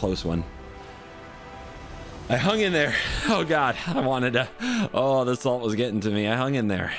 close one. I hung in there. Oh God, I wanted to. Oh, the salt was getting to me. I hung in there.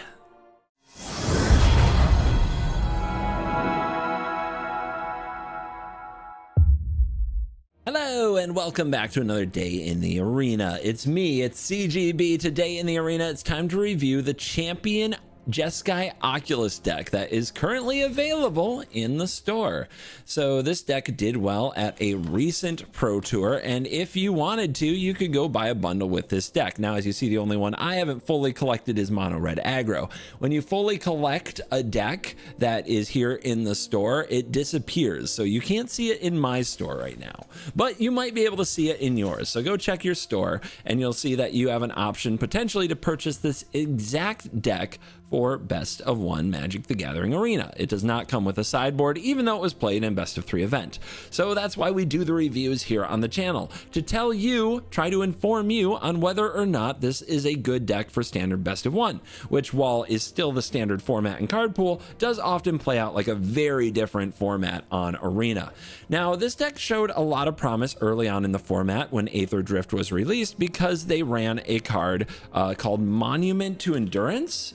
Hello and welcome back to another day in the arena. It's me, it's CGB. Today in the arena, it's time to review the Champion Jeskai Oculus Deck that is currently available in the store. So this deck did well at a recent Pro Tour, and if you wanted to, you could go buy a bundle with this deck. Now, as you see, the only one I haven't fully collected is Mono Red Aggro. When you fully collect a deck that is here in the store, it disappears. So you can't see it in my store right now, but you might be able to see it in yours. So go check your store and you'll see that you have an option potentially to purchase this exact deck for Best of 1 Magic the Gathering Arena. It does not come with a sideboard, even though it was played in Best of 3 event. So that's why we do the reviews here on the channel, to tell you, try to inform you on whether or not this is a good deck for standard Best of 1, which, while is still the standard format and card pool, does often play out like a very different format on Arena. Now, this deck showed a lot of promise early on in the format when Aether Drift was released, because they ran a card called Monument to Endurance.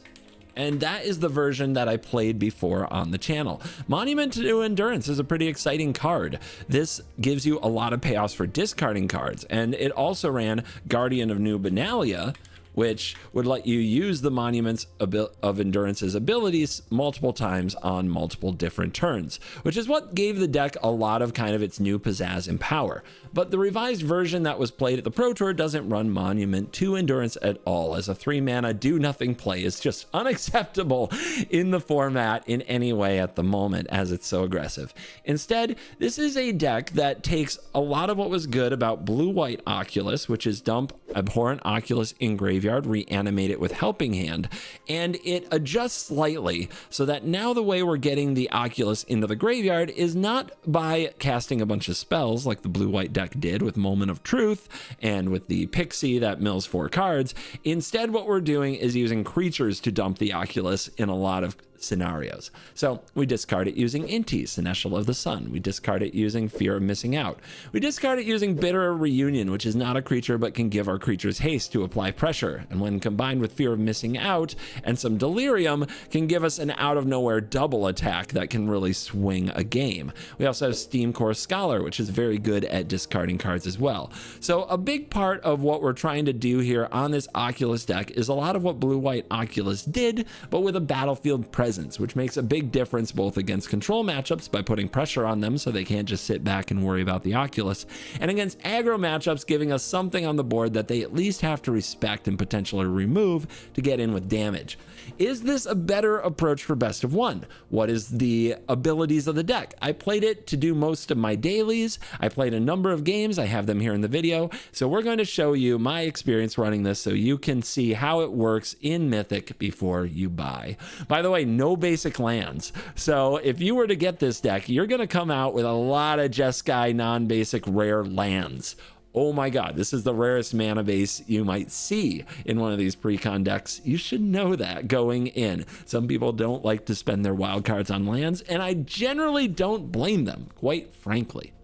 And that is the version that I played before on the channel. Monument to Endurance is a pretty exciting card. This gives you a lot of payoffs for discarding cards. And it also ran Guardian of New Benalia, which would let you use the Monuments of Endurance's abilities multiple times on multiple different turns, which is what gave the deck a lot of kind of its new pizzazz and power. But the revised version that was played at the Pro Tour doesn't run Monument to Endurance at all, as a 3-mana do-nothing play is just unacceptable in the format in any way at the moment, as it's so aggressive. Instead, this is a deck that takes a lot of what was good about Blue-White Oculus, which is dump Abhorrent Oculus in graveyard, reanimate it with Helping Hand, and it adjusts slightly so that now the way we're getting the Oculus into the graveyard is not by casting a bunch of spells like the Blue-White deck did with Moment of Truth and with the Pixie that mills 4 cards. Instead, what we're doing is using creatures to dump the Oculus in a lot of scenarios. So we discard it using Inti, Seneschal of the Sun. We discard it using Fear of Missing Out. We discard it using Bitter Reunion, which is not a creature but can give our creatures haste to apply pressure, and when combined with Fear of Missing Out and some Delirium, can give us an out of nowhere double attack that can really swing a game. We also have Steam Core Scholar, which is very good at discarding cards as well. So a big part of what we're trying to do here on this Oculus deck is a lot of what Blue-White Oculus did, but with a battlefield presence, which makes a big difference both against control matchups by putting pressure on them so they can't just sit back and worry about the Oculus, and against aggro matchups, giving us something on the board that they at least have to respect and potentially remove to get in with damage. Is this a better approach for Best of 1? What is the abilities of the deck? I played it to do most of my dailies. I played a number of games. I have them here in the video. So we're going to show you my experience running this so you can see how it works in Mythic before you buy. By the way, no basic lands. So if you were to get this deck, you're going to come out with a lot of Jeskai non-basic rare lands. Oh my God, this is the rarest mana base you might see in one of these pre-con decks. You should know that going in. Some people don't like to spend their wild cards on lands, and I generally don't blame them, quite frankly.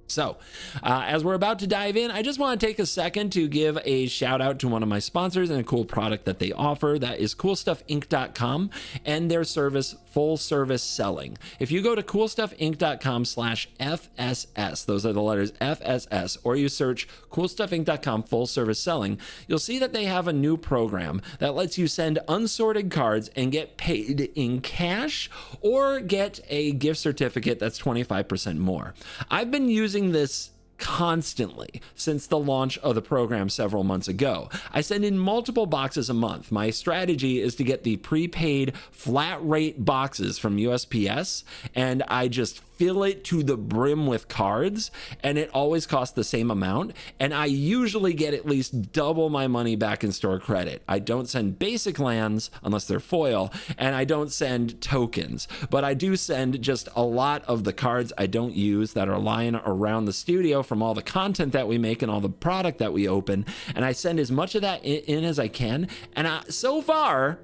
So, as we're about to dive in, I just want to take a second to give a shout out to one of my sponsors and a cool product that they offer. That is CoolStuffInc.com and their service, Full Service Selling. If you go to CoolStuffInc.com/FSS, those are the letters FSS, or you search CoolStuffInc.com Full Service Selling, you'll see that they have a new program that lets you send unsorted cards and get paid in cash or get a gift certificate that's 25% more. I've been using this constantly since the launch of the program several months ago. I send in multiple boxes a month. My strategy is to get the prepaid flat rate boxes from USPS, and I just fill it to the brim with cards, and it always costs the same amount, and I usually get at least double my money back in store credit. I don't send basic lands unless they're foil, and I don't send tokens, but I do send just a lot of the cards I don't use that are lying around the studio from all the content that we make and all the product that we open, and I send as much of that in as I can. And so far,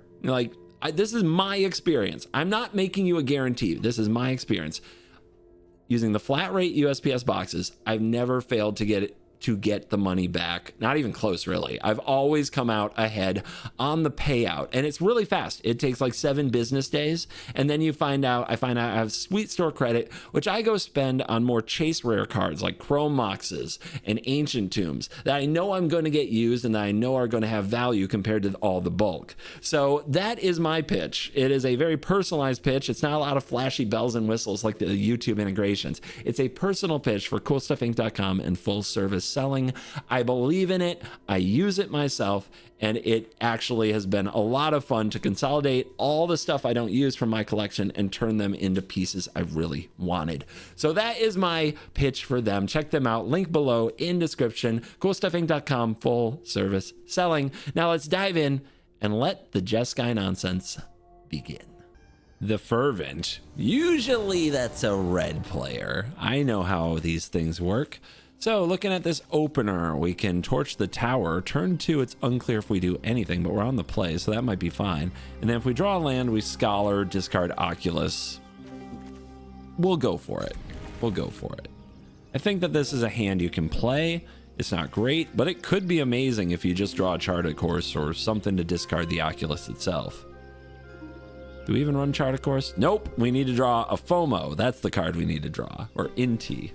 this is my experience. I'm not making you a guarantee. This is my experience. using the flat rate USPS boxes, I've never failed to get the money back. Not even close, really. I've always come out ahead on the payout, and it's really fast. It takes like 7 business days, and then I find out I have sweet store credit, which I go spend on more chase rare cards like Chrome Moxes and Ancient Tombs that I know I'm going to get used and that I know are going to have value compared to all the bulk. So that is my pitch. It is a very personalized pitch. It's not a lot of flashy bells and whistles like the YouTube integrations. It's a personal pitch for CoolStuffInc.com and full service selling. I believe in it. I use it myself, and it actually has been a lot of fun to consolidate all the stuff I don't use from my collection and turn them into pieces I really wanted. So that is my pitch for them. Check them out. Link below in description. CoolStuffInc.com, full service selling. Now let's dive in and let the Jeskai nonsense begin. The Fervent. Usually that's a red player. I know how these things work. So looking at this opener, we can torch the tower. Turn 2, it's unclear if we do anything, but we're on the play, so that might be fine. And then if we draw a land, we Scholar, discard Oculus. We'll go for it. We'll go for it. I think that this is a hand you can play. It's not great, but it could be amazing if you just draw a Chart of Course or something to discard the Oculus itself. Do we even run Chart of Course? Nope, we need to draw a FOMO. That's the card we need to draw, or Inti.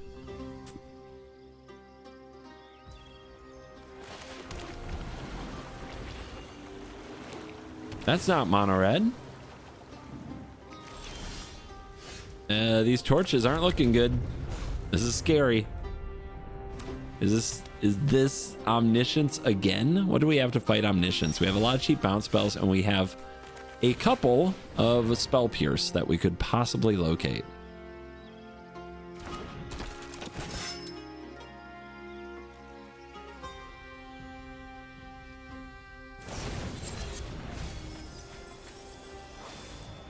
That's not mono red. These torches aren't looking good. This is scary. Is this Omniscience again? What do we have to fight Omniscience? We have a lot of cheap bounce spells, and we have a couple of Spell Pierce that we could possibly locate.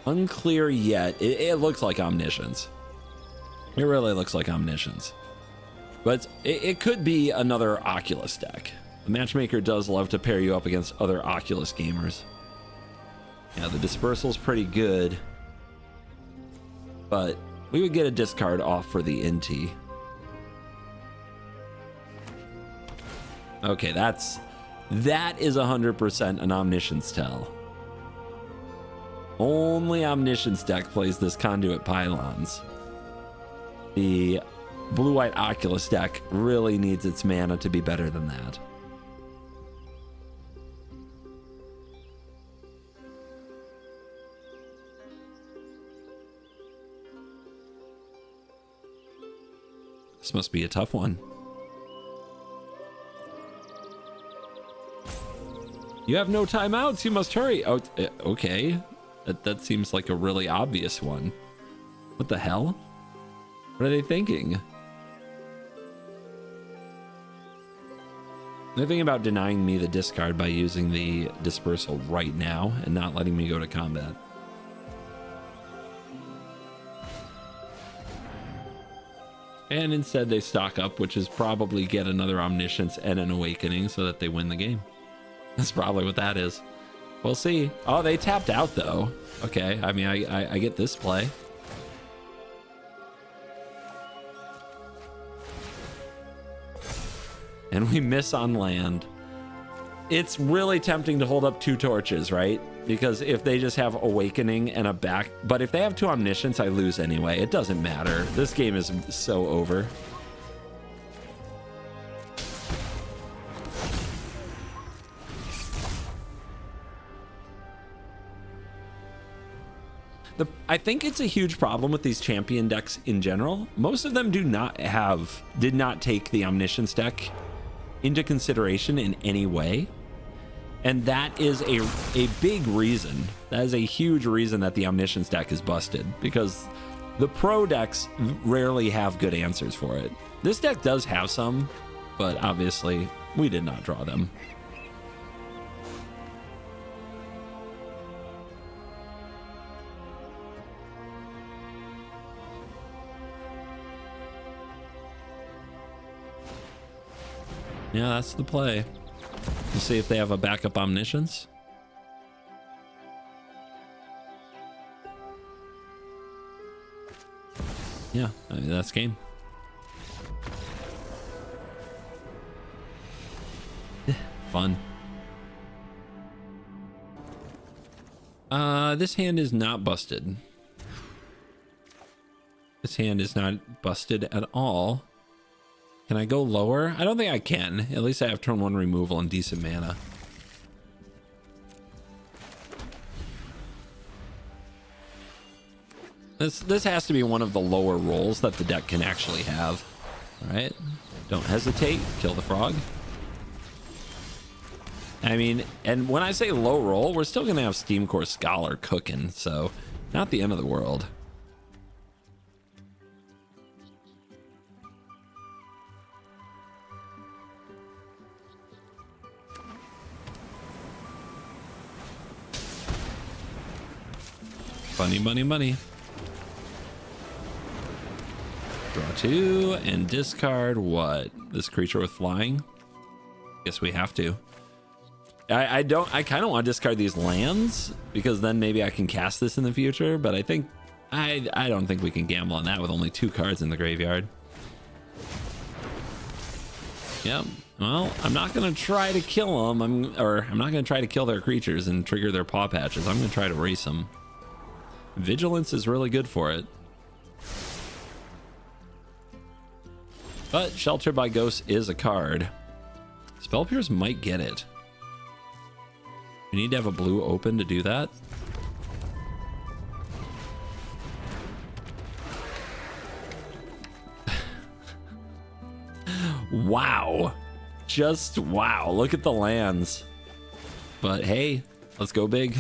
Unclear yet. It looks like Omniscience. It really looks like Omniscience. But it could be another Oculus deck. The matchmaker does love to pair you up against other Oculus gamers. Yeah, the dispersal's pretty good. But we would get a discard off for the Inti. Okay, that is 100% an Omniscience tell. Only Omniscience deck plays this Conduit Pylons. The blue-white Oculus deck really needs its mana to be better than that. This must be a tough one. You have no timeouts. You must hurry. Oh, okay. That seems like a really obvious one. What the hell? What are they thinking? They're thinking about denying me the discard by using the dispersal right now and not letting me go to combat. And instead they stock up, which is probably get another Omniscience and an Awakening so that they win the game. That's probably what that is. We'll see. Oh, they tapped out though. Okay, I mean, I get this play. And we miss on land. It's really tempting to hold up 2 torches, right? Because if they just have Awakening and a back, but if they have 2 Omniscience, I lose anyway. It doesn't matter. This game is so over. I think it's a huge problem with these champion decks in general. Most of them did not take the Omniscience deck into consideration in any way. And that is a big reason. That is a huge reason that the Omniscience deck is busted, because the pro decks rarely have good answers for it. This deck does have some, but obviously we did not draw them. Yeah, that's the play. Let's see if they have a backup Omniscience. Yeah, I mean, that's game. Fun. This hand is not busted. This hand is not busted at all. Can I go lower? I don't think I can. At least I have turn 1 removal and decent mana. This has to be one of the lower rolls that the deck can actually have. All right, don't hesitate. Kill the frog. I mean, and when I say low roll, we're still gonna have Steam Core Scholar cooking, so not the end of the world. Money, money, money. Draw 2 and discard what? This creature with flying? Guess we have to. I kind of want to discard these lands because then maybe I can cast this in the future, but I don't think we can gamble on that with only 2 cards in the graveyard. Yep. Well, I'm not going to try to kill them. I'm not going to try to kill their creatures and trigger their paw patches. I'm going to try to race them. Vigilance is really good for it. But Shelter by Ghost is a card. Spell Pierce might get it. We need to have a blue open to do that. Wow. Just wow. Look at the lands. But hey, let's go big.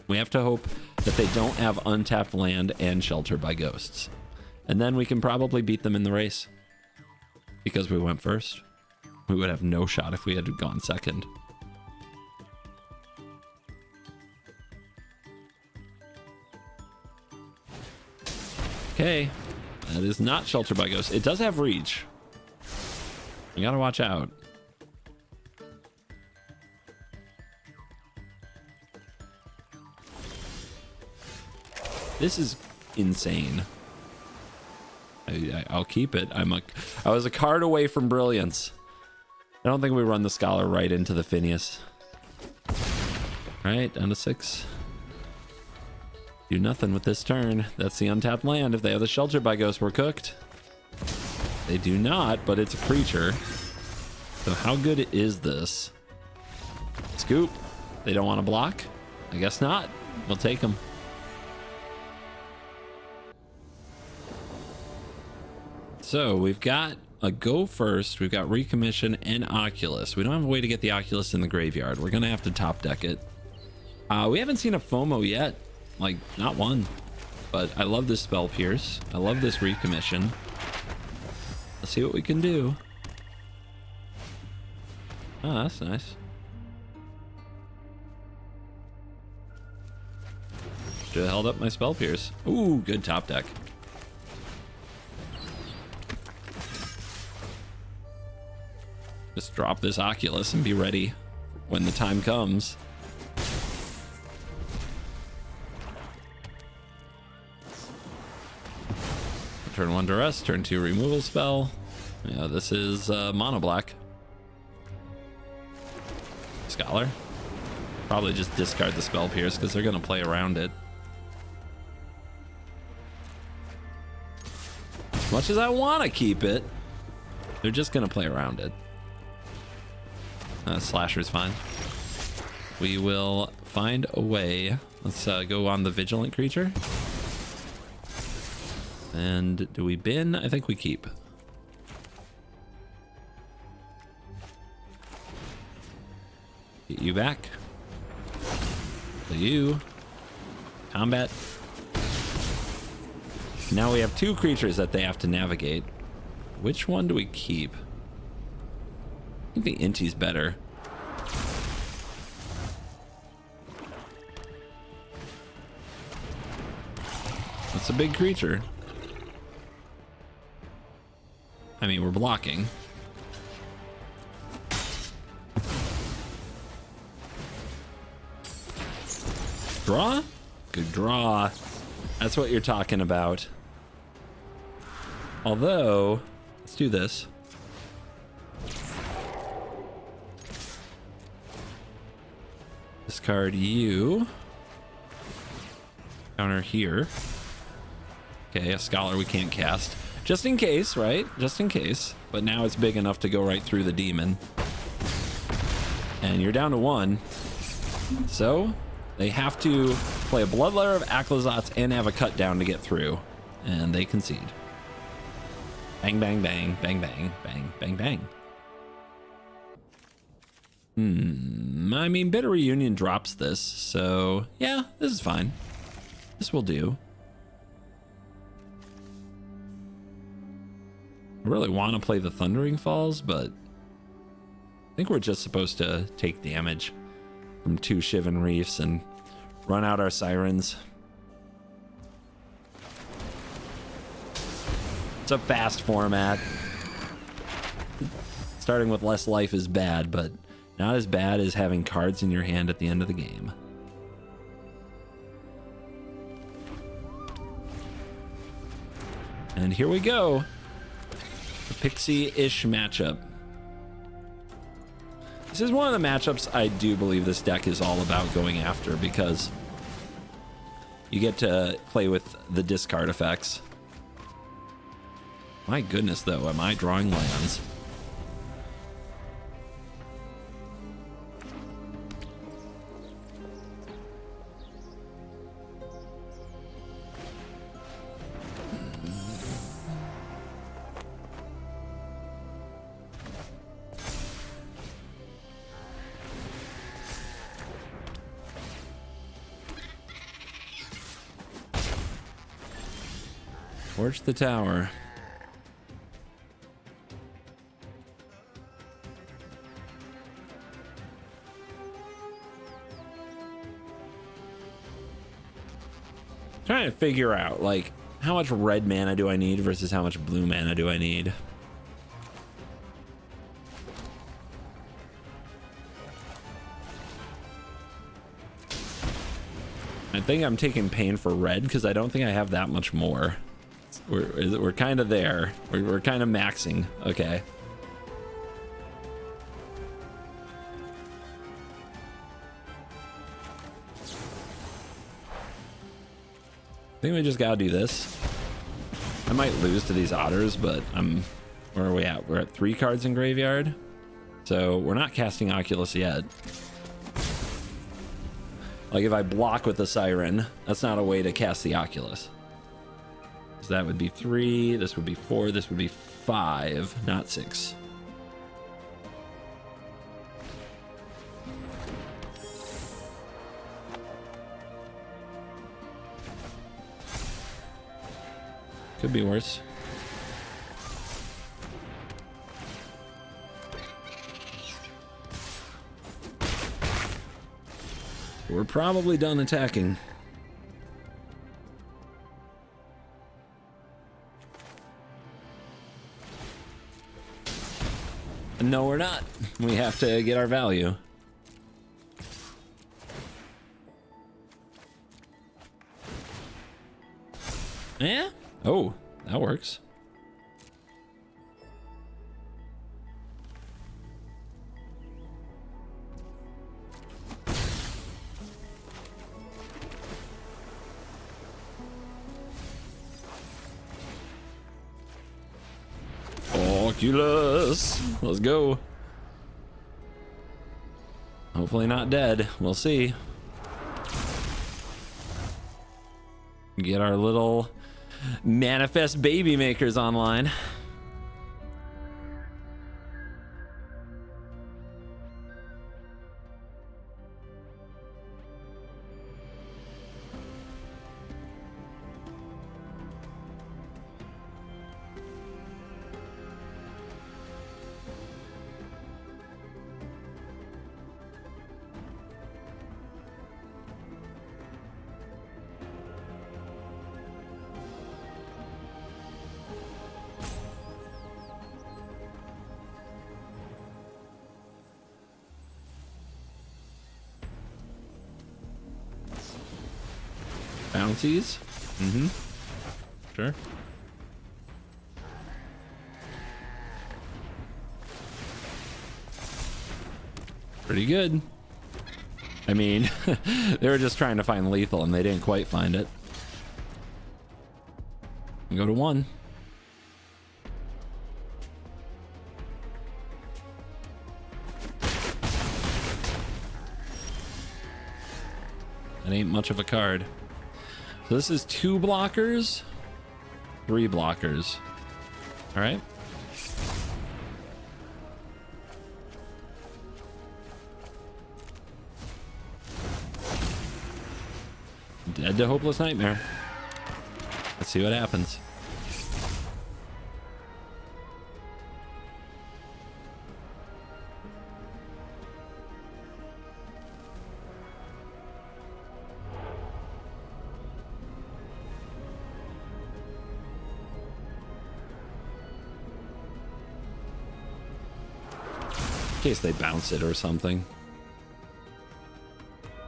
We have to hope that they don't have untapped land and Shelter by Ghosts. And then we can probably beat them in the race. Because we went first. We would have no shot if we had gone second. Okay. That is not Shelter by Ghosts. It does have reach. You gotta watch out. This is insane. I'll keep it. I was a card away from brilliance. I don't think we run the Scholar right into the Phineas. Right, down to 6. Do nothing with this turn. That's the untapped land. If they have the Shelter by Ghost, we're cooked. They do not, but it's a creature. So how good is this? Scoop. They don't want to block? I guess not. We'll take them. So we've got a go first. We've got Recommission and Oculus. We don't have a way to get the Oculus in the graveyard. We're going to have to top deck it. We haven't seen a FOMO yet. Like, not one. But I love this Spell Pierce. I love this Recommission. Let's see what we can do. Oh, that's nice. Should have held up my Spell Pierce. Ooh, good top deck. Just drop this Oculus and be ready when the time comes. Turn 1 Duress, turn 2 removal spell. Yeah, this is mono black. Scholar. Probably just discard the Spell Pierce because they're going to play around it. As much as I want to keep it, they're just going to play around it. Slasher's fine. We will find a way. Let's go on the Vigilant creature. And do we bin? I think we keep. Get you back. To you. Combat. Now we have 2 creatures that they have to navigate. Which one do we keep? I think the Inti's better. That's a big creature. I mean, we're blocking. Draw? Good draw. That's what you're talking about. Although, let's do this. Discard you. Counter here. Okay, a Scholar we can't cast. Just in case, right? Just in case. But now it's big enough to go right through the demon. And you're down to 1. So they have to play a Bloodletter of Aclazotz and have a cut down to get through. And they concede. Bang, bang, bang, bang, bang, bang, bang, bang. I mean, Bitter Reunion drops this, so yeah, this is fine. This will do. I really want to play the Thundering Falls, but I think we're just supposed to take damage from 2 Shivan Reefs and run out our Sirens. It's a fast format. Starting with less life is bad, but not as bad as having cards in your hand at the end of the game. And here we go. A Pixie-ish matchup. This is one of the matchups I do believe this deck is all about going after, because you get to play with the discard effects. My goodness, though, am I drawing lands? Torch the tower. Trying to figure out, like, how much red mana do I need versus how much blue mana do I need? I think I'm taking pain for red because I don't think I have that much more. We're kind of there. We're kind of maxing. Okay. I think we just gotta do this. I might lose to these otters, but where are we at? We're at 3 cards in graveyard. So we're not casting Oculus yet. Like, if I block with the Siren, that's not a way to cast the Oculus. So that would be 3, this would be 4, this would be 5, not 6. Could be worse. We're probably done attacking. No, we're not. We have to get our value. Yeah? Oh, that works. Oculus, let's go. Hopefully not dead. We'll see. Get our little manifest baby makers online. Bouncies? Mm-hmm. Sure. Pretty good. I mean, they were just trying to find lethal and they didn't quite find it. Go to 1. That ain't much of a card. So this is 2 blockers, 3 blockers. All right. Dead to Hopeless Nightmare. Let's see what happens. In case they bounce it or something.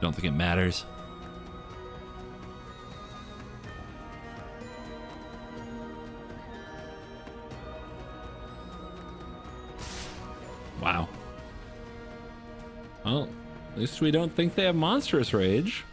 Don't think it matters. Wow. Well, at least we don't think they have Monstrous Rage.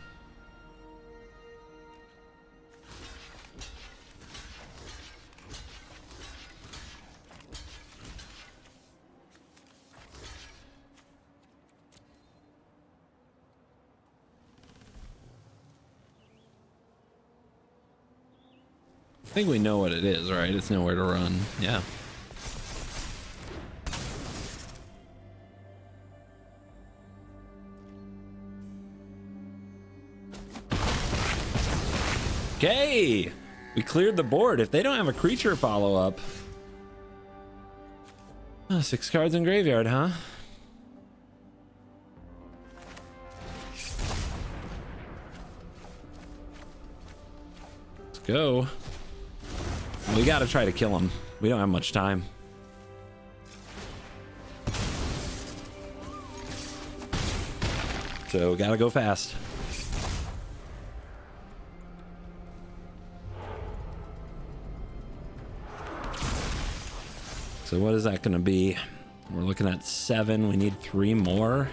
I think we know what it is, right? It's nowhere to run. Yeah. Okay, we cleared the board. If they don't have a creature follow-up. Oh, 6 cards in graveyard, huh? Let's go. We gotta try to kill him. We don't have much time. So gotta go fast. So what is that gonna be? We're looking at 7. We need 3 more.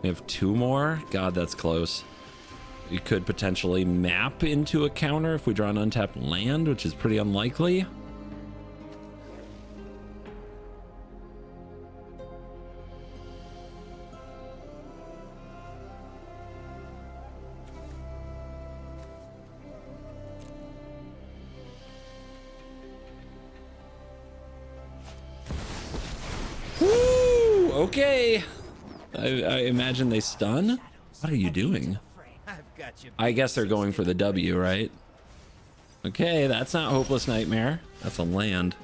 We have 2 more. God, that's close. We could potentially map into a counter if we draw an untapped land, which is pretty unlikely. Woo! Okay. I imagine they stun. What are you doing? I guess they're going for the W, right? Okay, that's not Hopeless Nightmare. That's a land.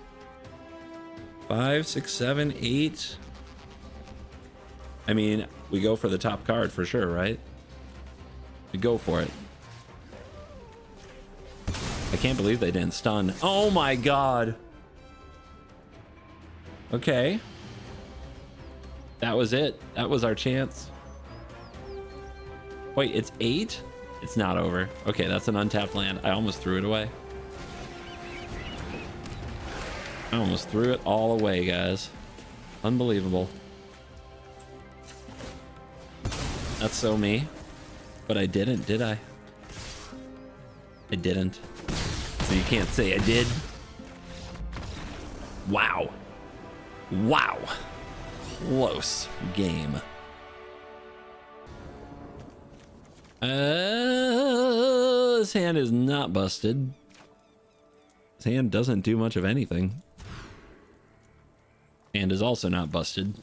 5, 6, 7, 8. I mean, we go for the top card for sure, right? We go for it. I can't believe they didn't stun. Oh my god. Okay. That was it. That was our chance. Wait, it's 8? It's not over. Okay, that's an untapped land. I almost threw it away. I almost threw it all away, guys. Unbelievable. That's so me. But I didn't, did I? I didn't. So you can't say I did. Wow. Wow. Close game. This hand is not busted. This hand doesn't do much of anything. And is also not busted.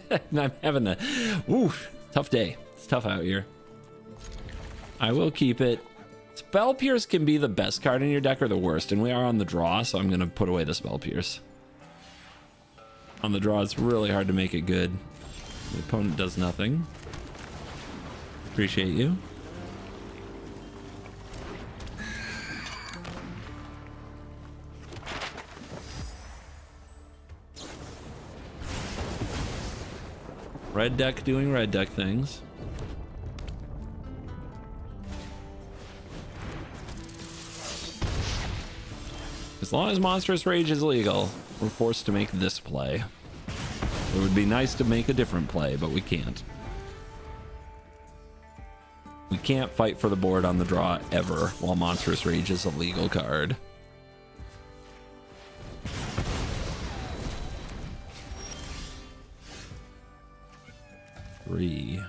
And I'm having a tough day. It's tough out here. I will keep it. Spell Pierce can be the best card in your deck or the worst, and we are on the draw, so I'm gonna put away the Spell Pierce. On the draw, it's really hard to make it good. The opponent does nothing. Appreciate you. Red deck doing red deck things. As long as Monstrous Rage is legal, we're forced to make this play. It would be nice to make a different play, but we can't. We can't fight for the board on the draw ever while Monstrous Rage is a legal card. Three.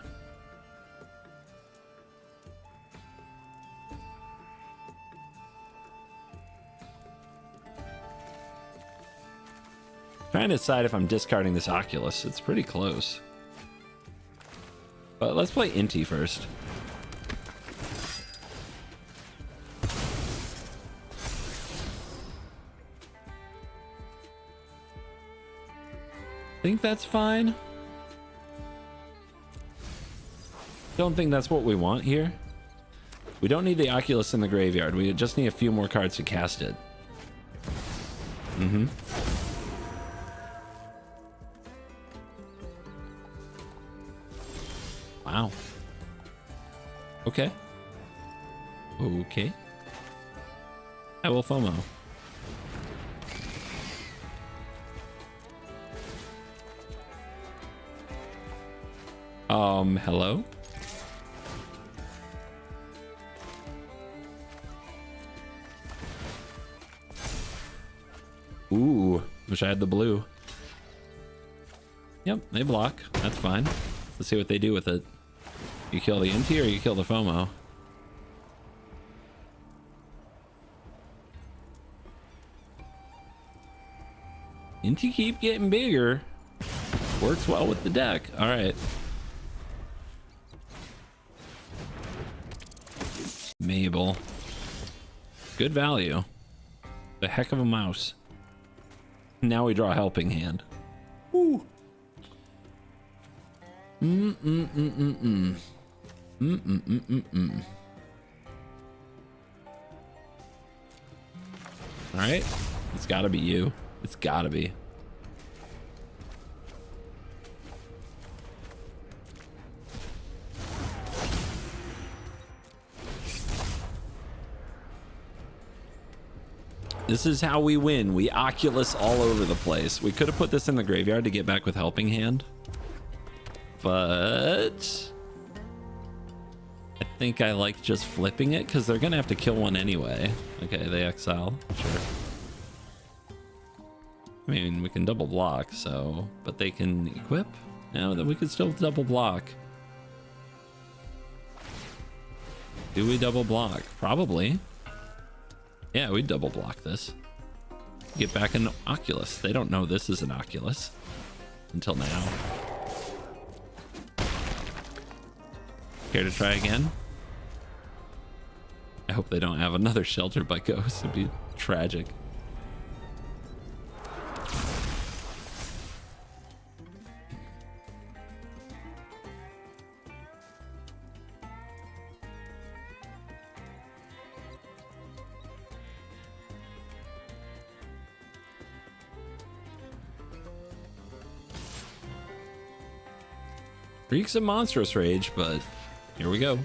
Trying to decide if I'm discarding this Oculus. It's pretty close. But let's play Inti first. Think that's fine. Don't think that's what we want here. We don't need the Oculus in the graveyard. We just need a few more cards to cast it. Wow. Okay. Okay. I will FOMO. Hello? Ooh, wish I had the blue. Yep, they block. That's fine. Let's see what they do with it. You kill the Inti or you kill the FOMO? Inti keep getting bigger. Works well with the deck. All right. Mabel. Good value. The heck of a mouse. Now we draw a helping hand. Woo. All right. It's gotta be you. It's gotta be. This is how we win. We Oculus all over the place. We could have put this in the graveyard to get back with helping hand. But I think I like just flipping it because they're going to have to kill one anyway. Okay, they exile. Sure. I mean, we can double block, so... But they can equip? No, then we could still double block. Do we double block? Probably. Yeah, we double block this. Get back an Oculus. They don't know this is an Oculus until now. Care to try again? I hope they don't have another Shelter by Ghost. It'd be tragic. Reeks of Monstrous Rage, but here we go.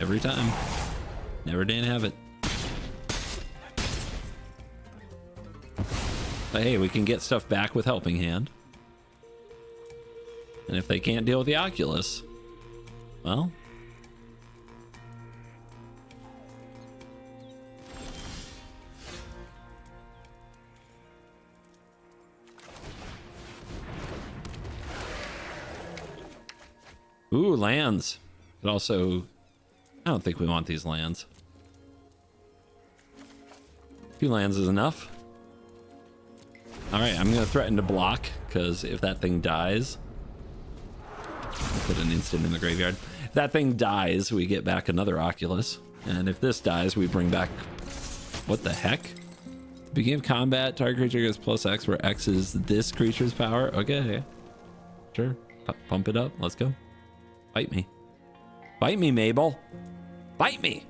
Every time. Never didn't have it. But hey, we can get stuff back with helping hand. And if they can't deal with the Oculus, well... Ooh, lands. But also, I don't think we want these lands. 2 lands is enough. All right, I'm going to threaten to block, because if that thing dies... I'll put an instant in the graveyard. If that thing dies, we get back another Oculus. And if this dies, we bring back... What the heck? Beginning of combat, target creature gets +X, where X is this creature's power. Okay. Sure. Pump it up. Let's go. Bite me. Bite me, Mabel. Bite me.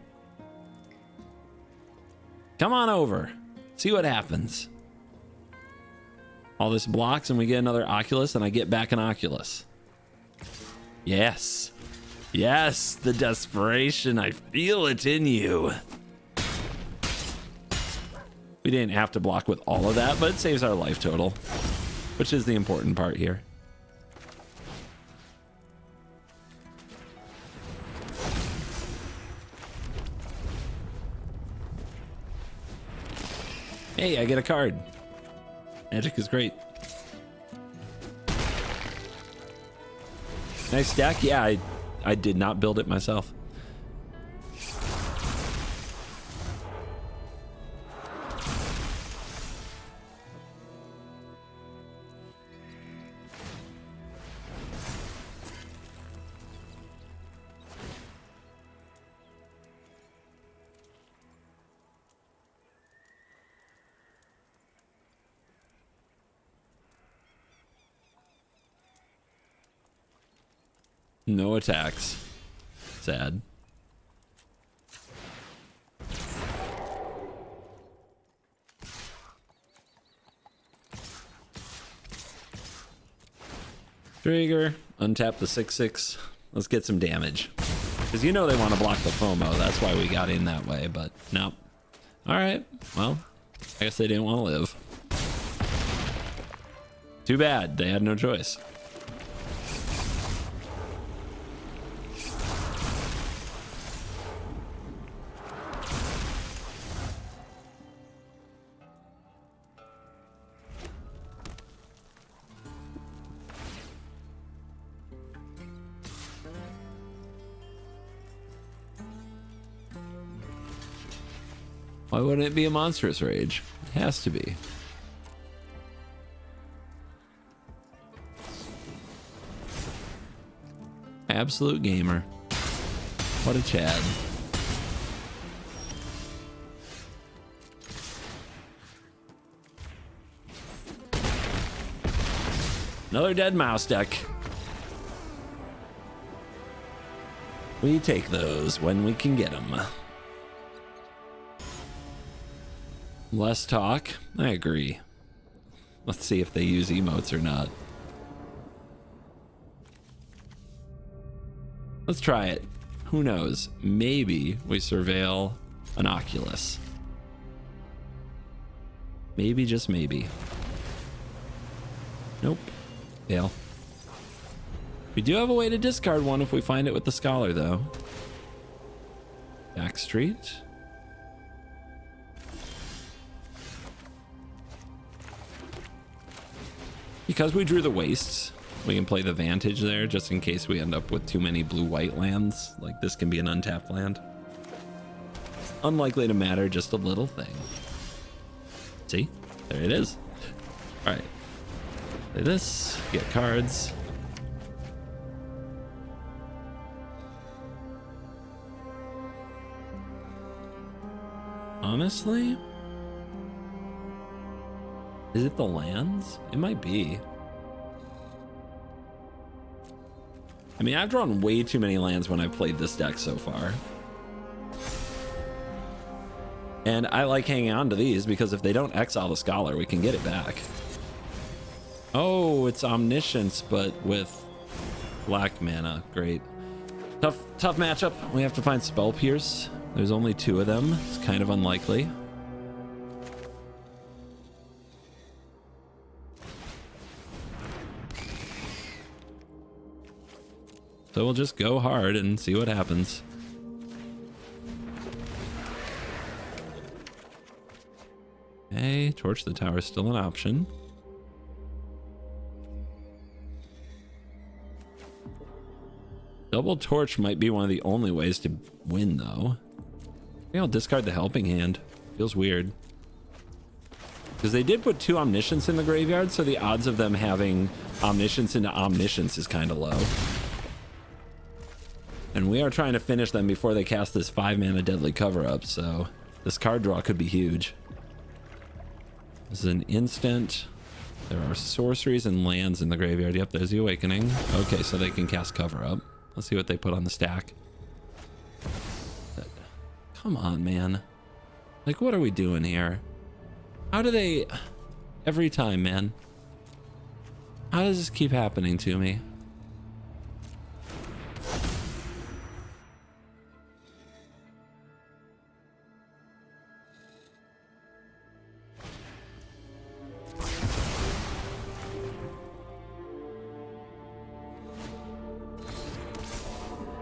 Come on over. See what happens. All this blocks and we get another Oculus and I get back an Oculus. Yes. Yes, the desperation. I feel it in you. We didn't have to block with all of that, but it saves our life total, which is the important part here. Hey, I get a card. Magic is great. Nice deck. Yeah, I did not build it myself. No attacks. Sad. Trigger, untap the 6/6. Let's get some damage. Because you know they want to block the FOMO. That's why we got in that way, but no. Alright, well, I guess they didn't want to live. Too bad, they had no choice. Why wouldn't it be a monstrous rage? It has to be. Absolute gamer. What a Chad. Another dead mouse deck. We take those when we can get them. Less talk. I agree. Let's see if they use emotes or not. Let's try it. Who knows? Maybe we surveil an Oculus. Maybe, just maybe. Nope. Fail. We do have a way to discard one if we find it with the Scholar, though. Backstreet. Because we drew the wastes, we can play the Vantage there just in case we end up with too many blue-white lands. Like, this can be an untapped land. Unlikely to matter, just a little thing. See? There it is. All right. Play this, get cards. Honestly? Is it the lands? It might be. I mean, I've drawn way too many lands when I've played this deck so far. And I like hanging on to these because if they don't exile the Scholar, we can get it back. Oh, it's Omniscience, but with black mana. Great. Tough matchup. We have to find Spell Pierce. There's only 2 of them. It's kind of unlikely. So we'll just go hard and see what happens. Okay, Torch the Tower is still an option. Double Torch might be one of the only ways to win, though. Maybe I'll discard the Helping Hand. Feels weird. Because they did put 2 Omniscience in the graveyard, so the odds of them having Omniscience into Omniscience is kind of low. And we are trying to finish them before they cast this 5-mana Deadly Cover-Up, so this card draw could be huge. This is an instant. There are sorceries and lands in the graveyard. Yep, there's the Awakening. Okay, so they can cast Cover-Up. Let's see what they put on the stack. Come on, man. Like, what are we doing here? How do they... Every time, man. How does this keep happening to me?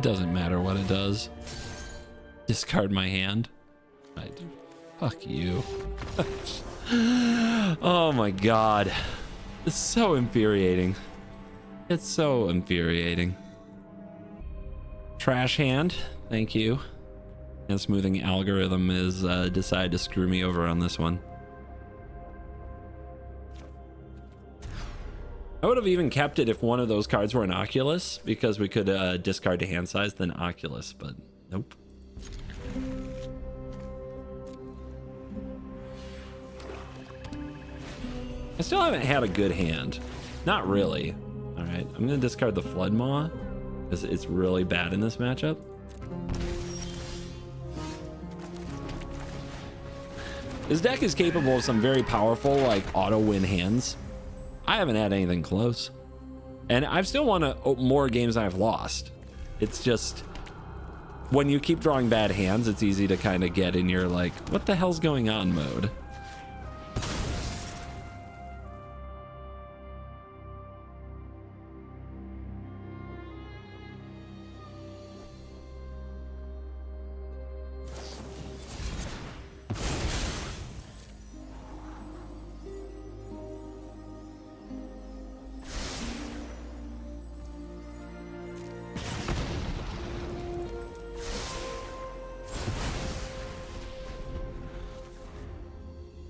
Doesn't matter what it does. Discard my hand. I do. Fuck you. Oh my god. It's so infuriating. It's so infuriating. Trash hand. Thank you. And smoothing algorithm is decided to screw me over on this one. I would have even kept it if one of those cards were an Oculus, because we could discard to hand size then Oculus, but nope. I still haven't had a good hand. Not really. All right, I'm gonna discard the Flood Maw because it's really bad in this matchup. This deck is capable of some very powerful, like, auto-win hands. I haven't had anything close. And I've still won more games than I've lost. It's just, when you keep drawing bad hands, it's easy to kind of get in your, like, what the hell's going on mode.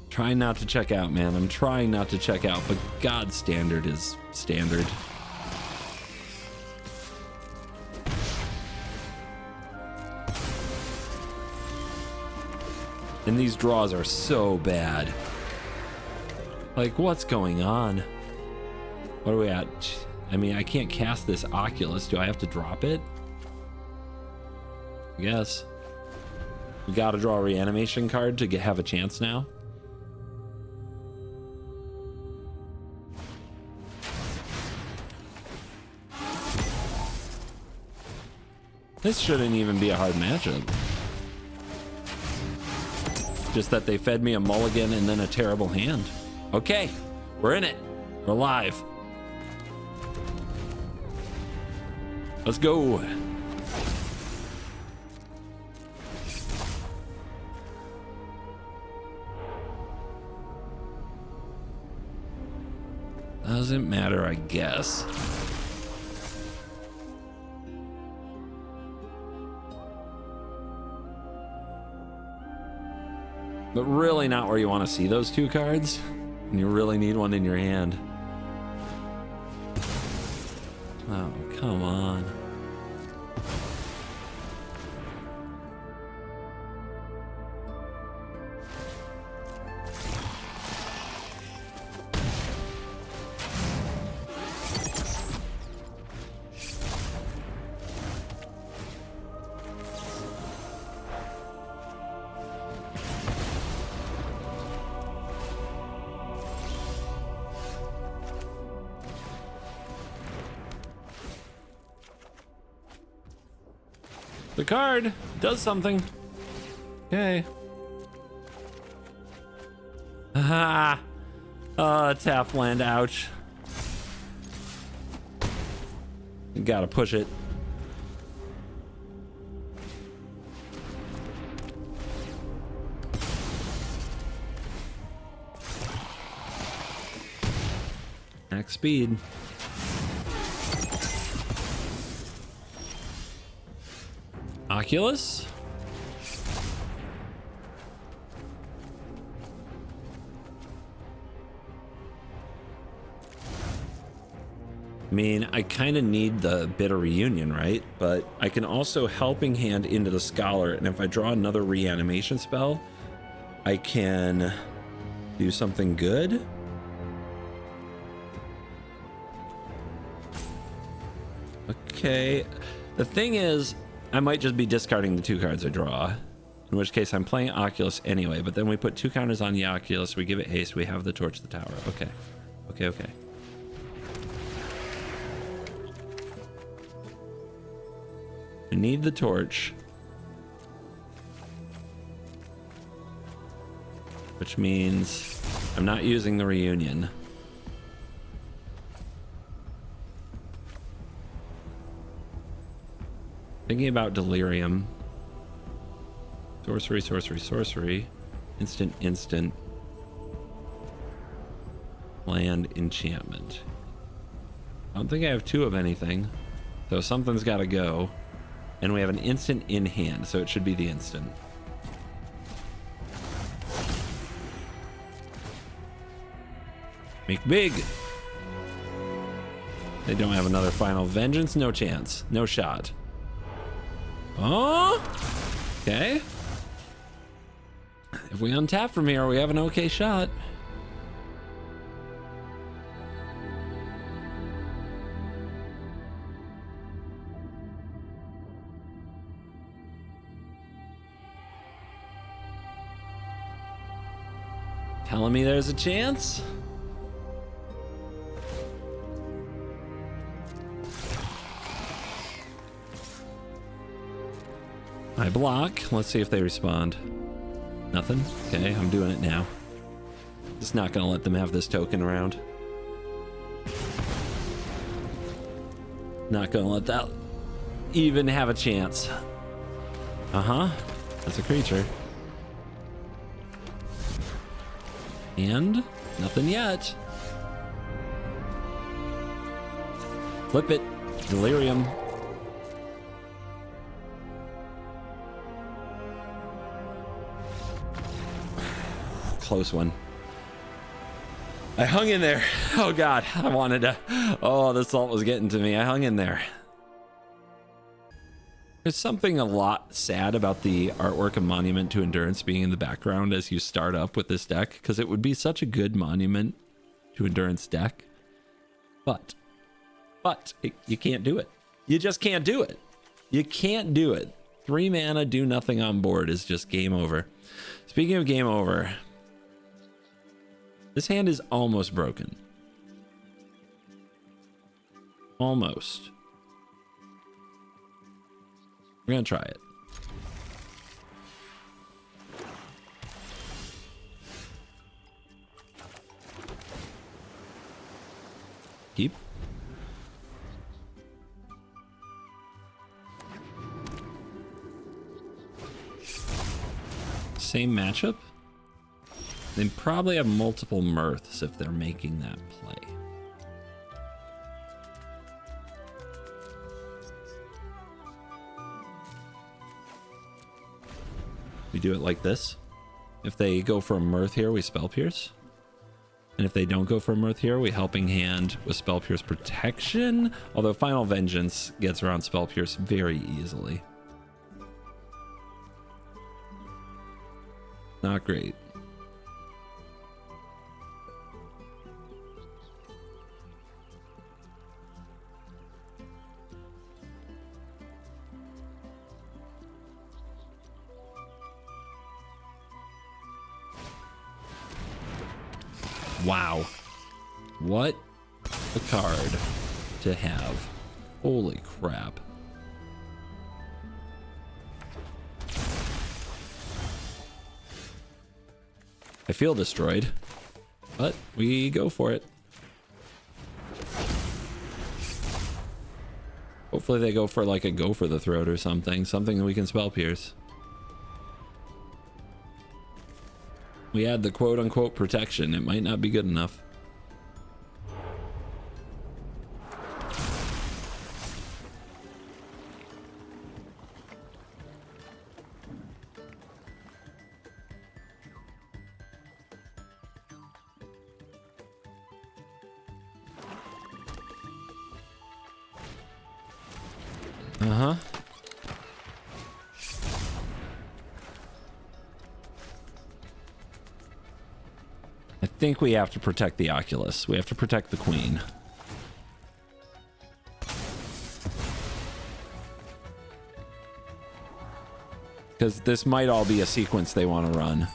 Trying not to check out, man. I'm trying not to check out, but God, standard is standard. And these draws are so bad. Like, what's going on? What are we at? I mean, I can't cast this Oculus. Do I have to drop it? I guess. We gotta draw a reanimation card to have a chance now. This shouldn't even be a hard matchup. Just that they fed me a mulligan and then a terrible hand. Okay, we're in it. We're live. Let's go. Doesn't matter, I guess. But really not where you want to see those two cards, and you really need one in your hand. Oh, come on. The card does something. Okay. Ah. Tap land. Ouch. You gotta push it. Max speed. Oculus? I mean, I kind of need the Bitter Reunion, right? But I can also Helping Hand into the Scholar, and if I draw another reanimation spell, I can do something good. Okay. The thing is, I might just be discarding the two cards I draw, in which case I'm playing Oculus anyway, but then we put two counters on the Oculus, we give it haste, we have the Torch the Tower. Okay. Okay, okay. I need the Torch, which means I'm not using the Reunion. Thinking about Delirium. Sorcery, sorcery, sorcery. Instant, instant. Land, enchantment. I don't think I have 2 of anything. So something's got to go. And we have an instant in hand, so it should be the instant. Make big. They don't have another Final Vengeance. No chance. No shot. Oh, okay. If we untap from here, we have an okay shot. Telling me there's a chance? I block. Let's see if they respond. Nothing? Okay, I'm doing it now. Just not gonna let them have this token around. Not gonna let that even have a chance. Uh-huh. That's a creature. And nothing yet. Flip it. Delirium. Close one. I hung in there. Oh God, I wanted to. Oh, the salt was getting to me. I hung in there. There's something a lot sad about the artwork of Monument to Endurance being in the background as you start up with this deck, because it would be such a good Monument to Endurance deck. But you can't do it. You just can't do it. You can't do it. 3 mana, do nothing on board is just game over. Speaking of game over, this hand is almost broken. Almost. We're gonna try it. Keep. Same matchup. They probably have multiple Mirths if they're making that play. We do it like this. If they go for a Mirth here, we Spell Pierce. And if they don't go for a Mirth here, we Helping Hand with Spell Pierce protection. Although Final Vengeance gets around Spell Pierce very easily. Not great. Wow. What a card to have. Holy crap. I feel destroyed, but we go for it. Hopefully they go for like a Go for the Throat or something. Something that we can Spell Pierce. We add the quote-unquote protection. It might not be good enough. Uh-huh. I think we have to protect the Oculus. We have to protect the Queen. Because this might all be a sequence they want to run.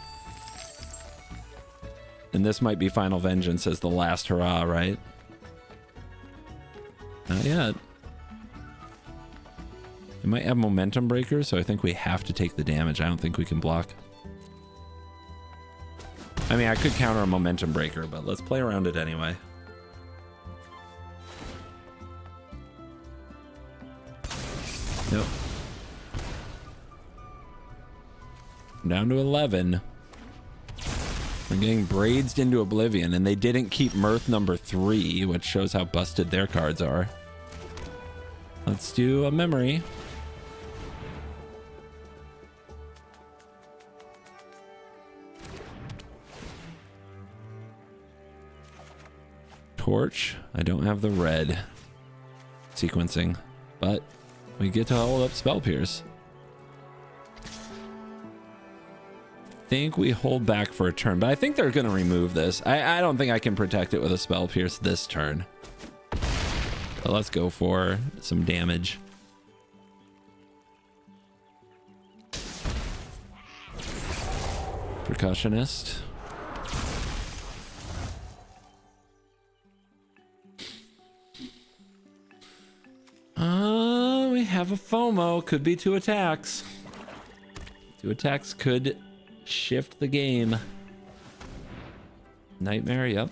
And this might be Final Vengeance as the last hurrah, right? Not yet. It might have Momentum Breaker, so I think we have to take the damage. I don't think we can block. I mean, I could counter a Momentum Breaker, but let's play around it anyway. Nope. I'm down to 11. I'm getting braids into oblivion, and they didn't keep Mirth number 3, which shows how busted their cards are. Let's do a memory. Torch. I don't have the red sequencing, but we get to hold up Spell Pierce. Think we hold back for a turn, but I think they're going to remove this. I don't think I can protect it with a Spell Pierce this turn. So let's go for some damage. Percussionist. We have a FOMO. Could be 2 attacks. 2 attacks could shift the game. Nightmare, yep.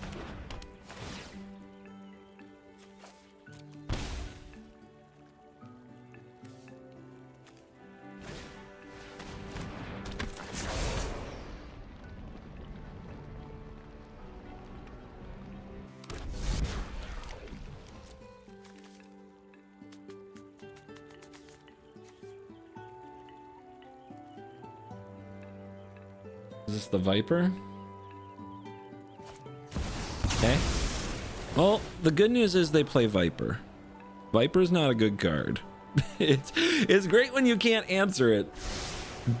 Is this the Viper? Okay. Well, the good news is they play Viper. Viper's not a good card. It's great when you can't answer it.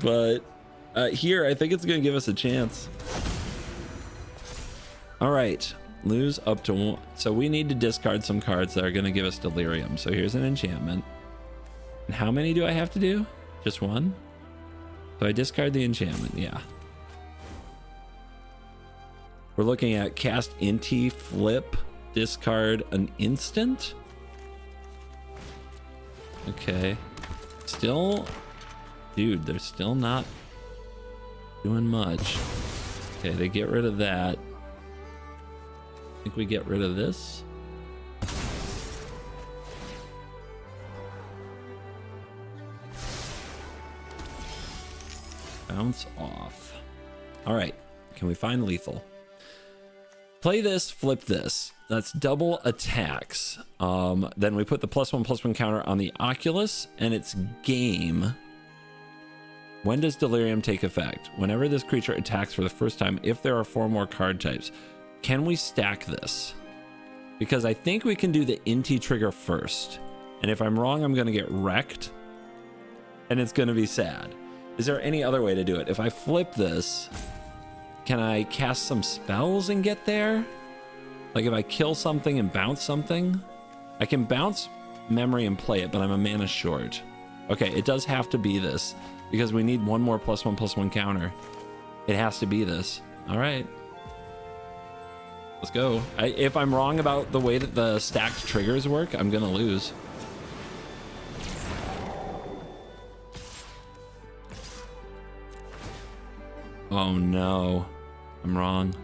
But here, I think it's going to give us a chance. All right. Lose up to 1. So we need to discard some cards that are going to give us Delirium. So here's an enchantment. And how many do I have to do? Just 1? So I discard the enchantment, yeah. We're looking at cast Inti, flip, discard an instant. Okay. Still, dude, they're still not doing much. Okay, they get rid of that. I think we get rid of this. Bounce off. All right, can we find lethal? Play this, flip this. That's double attacks. Then we put the +1/+1 counter on the Oculus, and it's game. When does Delirium take effect? Whenever this creature attacks for the first time, if there are 4 more card types. Can we stack this? Because I think we can do the Inti trigger first. And if I'm wrong, I'm going to get wrecked. And it's going to be sad. Is there any other way to do it? If I flip this... Can I cast some spells and get there? Like if I kill something and bounce something? I can bounce memory and play it, but I'm a mana short. Okay, it does have to be this because we need 1 more +1/+1 counter. It has to be this. All right. Let's go. If I'm wrong about the way that the stacked triggers work, I'm going to lose. Oh no. I'm wrong.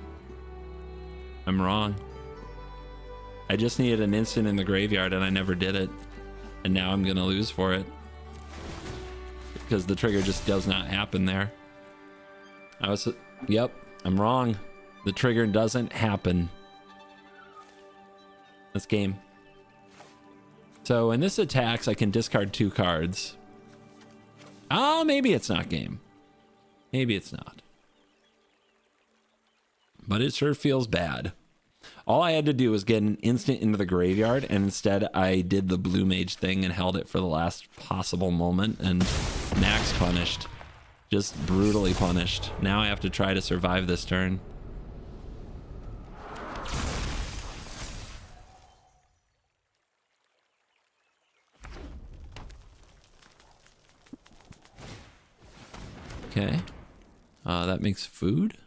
I'm wrong. I just needed an instant in the graveyard and I never did it. And now I'm gonna lose for it. Because the trigger just does not happen there. Yep, I'm wrong. The trigger doesn't happen. That's game. So when this attacks, I can discard 2 cards. Oh, maybe it's not game. Maybe it's not. But it sure feels bad. All I had to do was get an instant into the graveyard, and instead I did the blue mage thing and held it for the last possible moment, and max punished. Just brutally punished. Now I have to try to survive this turn. Okay. That makes food.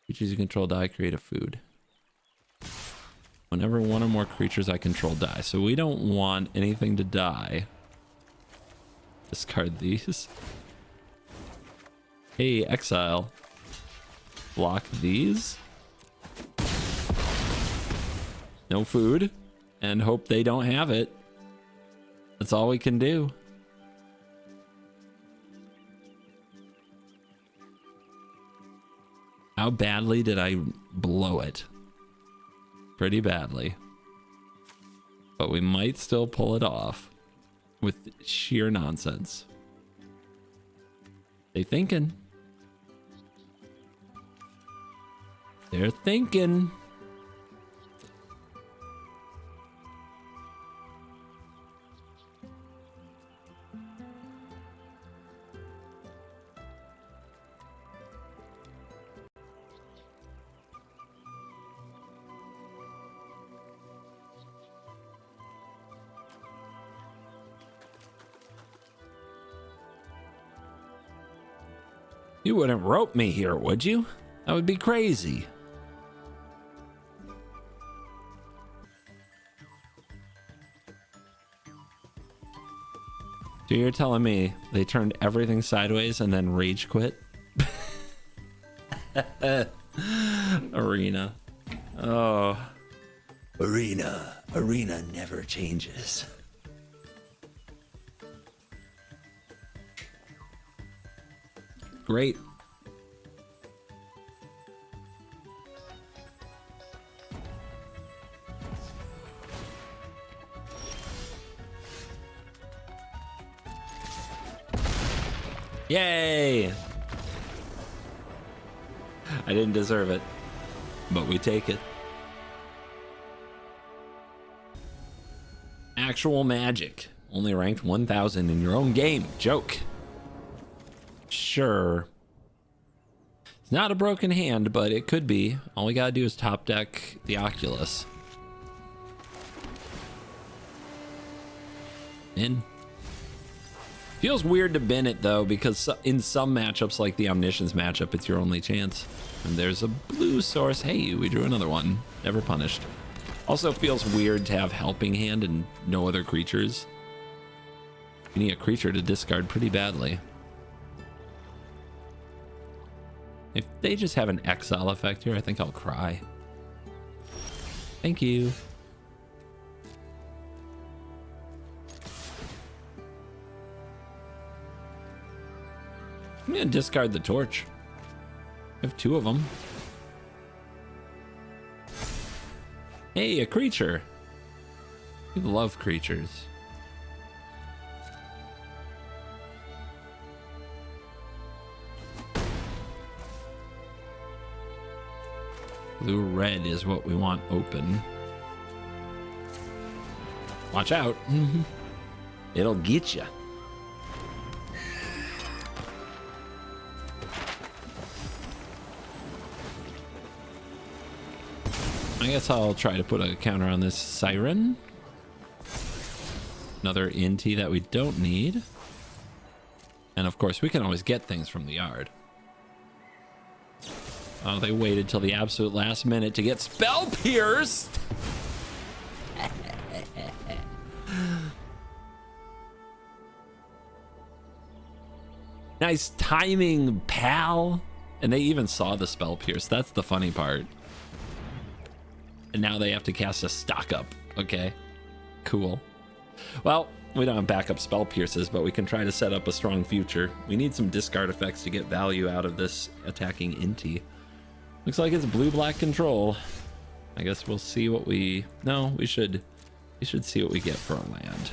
Creatures you control die, create a food. Whenever 1 or more creatures I control die. So we don't want anything to die. Discard these. Hey, exile. Block these. No food. And hope they don't have it. That's all we can do. How badly did I blow it? Pretty badly. But we might still pull it off with sheer nonsense. They thinking. They're thinking. You wouldn't rope me here, would you? That would be crazy. So you're telling me they turned everything sideways and then rage quit? Arena. Oh. Arena never changes. Great. Yay! I didn't deserve it, but we take it. Actual magic. Only ranked 1000 in your own game. Joke. Sure. It's not a broken hand, but it could be. All we gotta do is top deck the Oculus. In. Feels weird to bin it though, because in some matchups like the Omniscience matchup, it's your only chance. And there's a blue source. Hey, we drew another one. Never punished. Also feels weird to have Helping Hand and no other creatures. You need a creature to discard pretty badly. If they just have an exile effect here, I think I'll cry. Thank you. I'm gonna discard the torch. I have 2 of them. Hey, a creature. You love creatures. Blue red is what we want open. Watch out. It'll get you. I guess I'll try to put a counter on this Siren. Another Inti that we don't need. And of course, we can always get things from the yard. Oh, they waited till the absolute last minute to get spell pierced. Nice timing, pal. And they even saw the spell pierce. That's the funny part. And now they have to cast a stock up. Okay, cool. Well, we don't have backup spell pierces, but we can try to set up a strong future. We need some discard effects to get value out of this attacking Inti. Looks like it's blue-black control. I guess we'll see what we... No, we should see what we get for a land.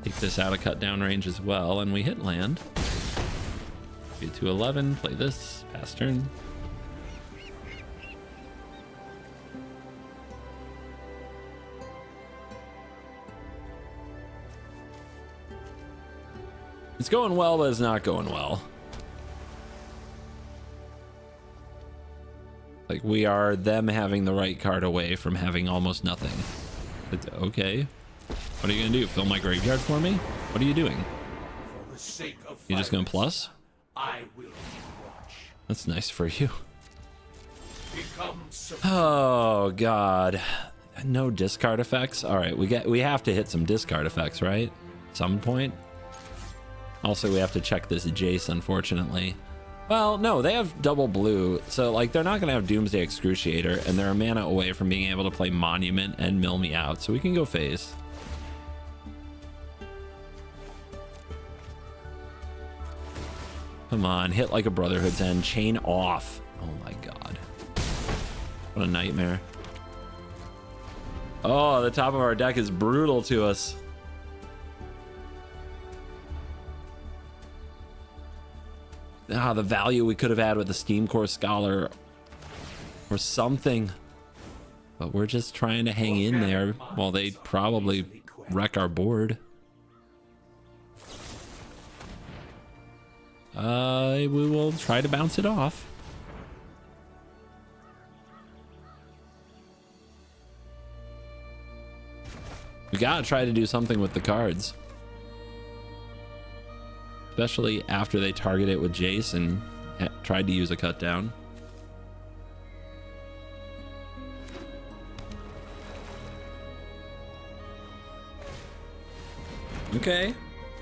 Take this out of cut down range as well, and we hit land. Get to 11, play this, pass turn. It's going well, but it's not going well. Like, we are them having the right card away from having almost nothing. It's, okay. What are you gonna do? Fill my graveyard for me? What are you doing? For the sake of You just gonna plus? I will watch. That's nice for you. Become Oh god. No discard effects? Alright, we have to hit some discard effects, right? At some point. Also, we have to check this Jace, unfortunately. Well, no, they have double blue, so like they're not gonna have Doomsday Excruciator, and they're a mana away from being able to play Monument and mill me out, so we can go face. Come on, hit like a Brotherhood's End. Chain off. Oh my god. What a nightmare. Oh, the top of our deck is brutal to us. Ah, the value we could have had with the Steam Core Scholar or something. But we're just trying to hang in there while they probably wreck our board. We will try to bounce it off. We gotta try to do something with the cards. Especially after they target it with Jace and tried to use a cut down. Okay,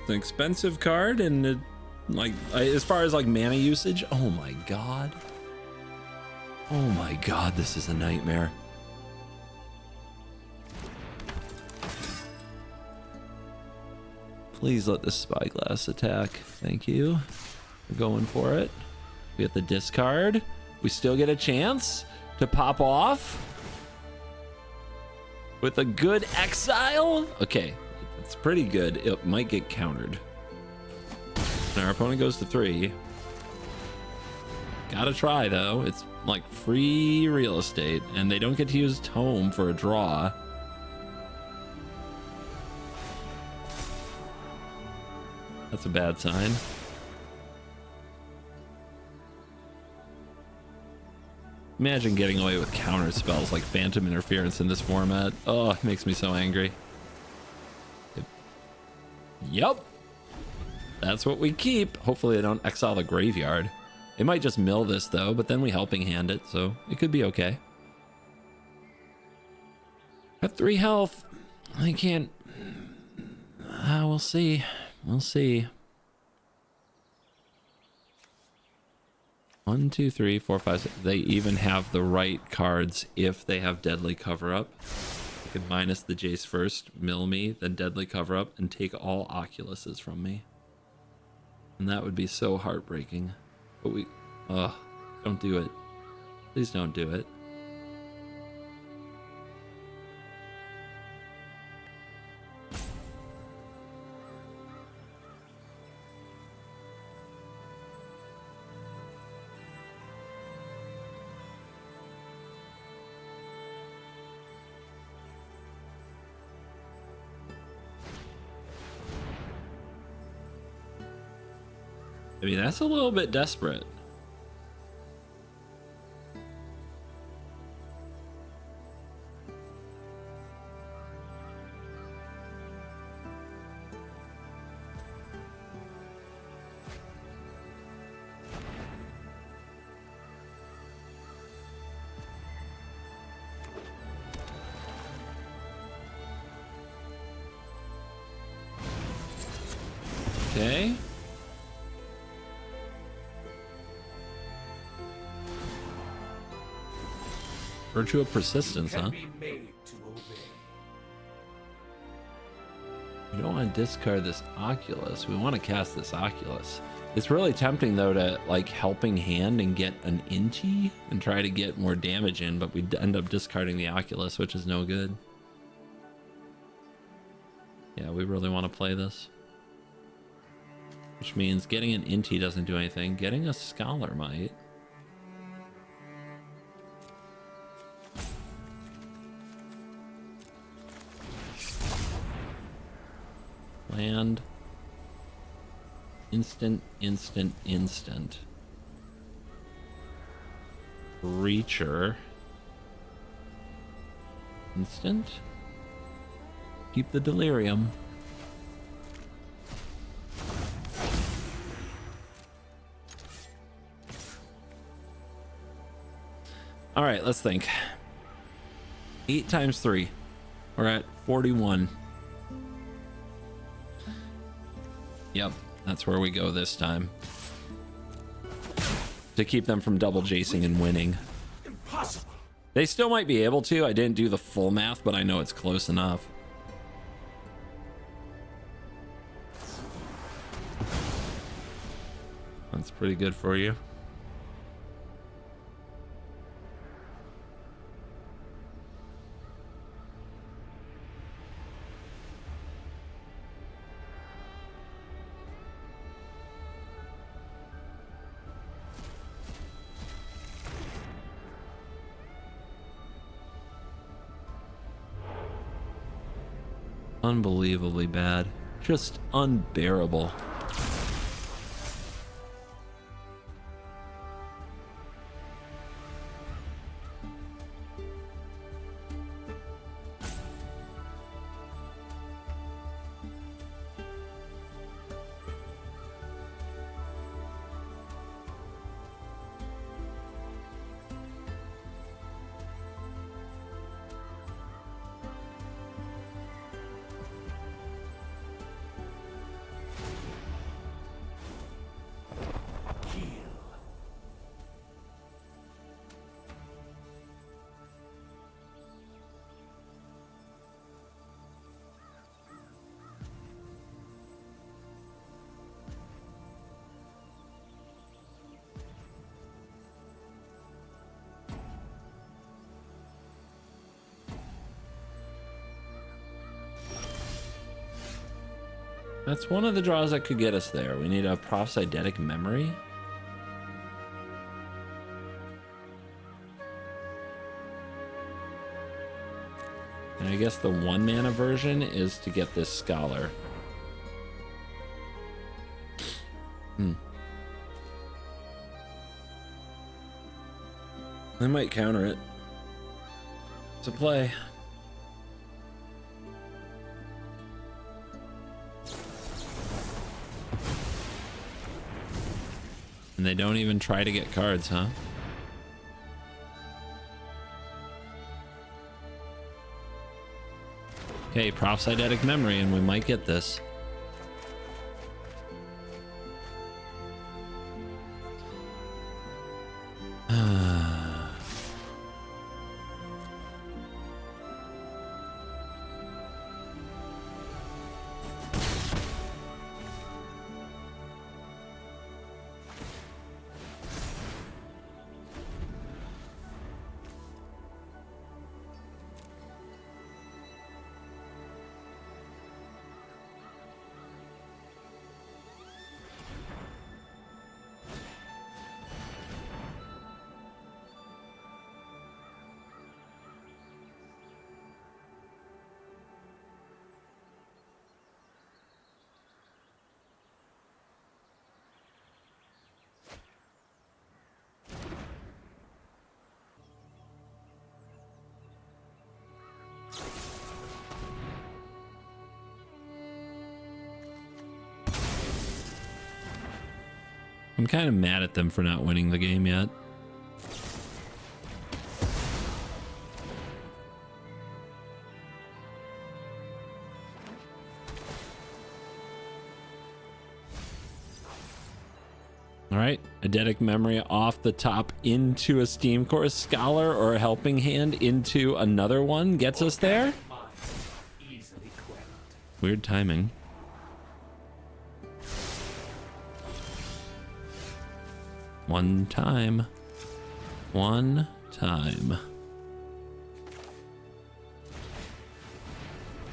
it's an expensive card, and it, like as far as like mana usage, oh my god, this is a nightmare. Please let the Spyglass attack. Thank you. We're going for it. We have the discard. We still get a chance to pop off with a good exile. Okay, it's pretty good. It might get countered. And our opponent goes to 3. Gotta try though. It's like free real estate, and they don't get to use Tome for a draw. That's a bad sign. Imagine getting away with counter spells like Phantom Interference in this format. Oh, it makes me so angry. Yep. That's what we keep. Hopefully they don't exile the graveyard. They might just mill this though, but then we helping hand it, so it could be okay. Have 3 health. I can't. We'll see. We'll see. 1, 2, 3, 4, 5, 6. They even have the right cards if they have Deadly Cover Up. I could minus the Jace first, mill me, then Deadly Cover Up, and take all Oculuses from me. And that would be so heartbreaking. But we... Ugh. Don't do it. Please don't do it. I mean, that's a little bit desperate. Okay. Virtue of Persistence, huh? We don't want to discard this Oculus. We want to cast this Oculus. It's really tempting though to like helping hand and get an Inti and try to get more damage in, but we end up discarding the Oculus, which is no good. Yeah, we really want to play this. Which means getting an Inti doesn't do anything. Getting a Scholar might. Land. Instant, instant, instant. Reacher. Instant. Keep the Delirium. All right, let's think. 8 times 3. We're at 41. Yep, that's where we go this time. To keep them from double jacing and winning. Impossible. They still might be able to. I didn't do the full math, but I know it's close enough. That's pretty good for you. Unbelievably bad. Just unbearable. That's one of the draws that could get us there. We need a Prophecydetic Memory. And I guess the 1-mana version is to get this Scholar. I might counter it. It's a play. And they don't even try to get cards, huh? Okay, Prophecydetic Memory, and we might get this. I'm kind of mad at them for not winning the game yet. All right, Eidetic Memory off the top into a Steam Core Scholar or a Helping Hand into another one gets us there. Weird timing. One time.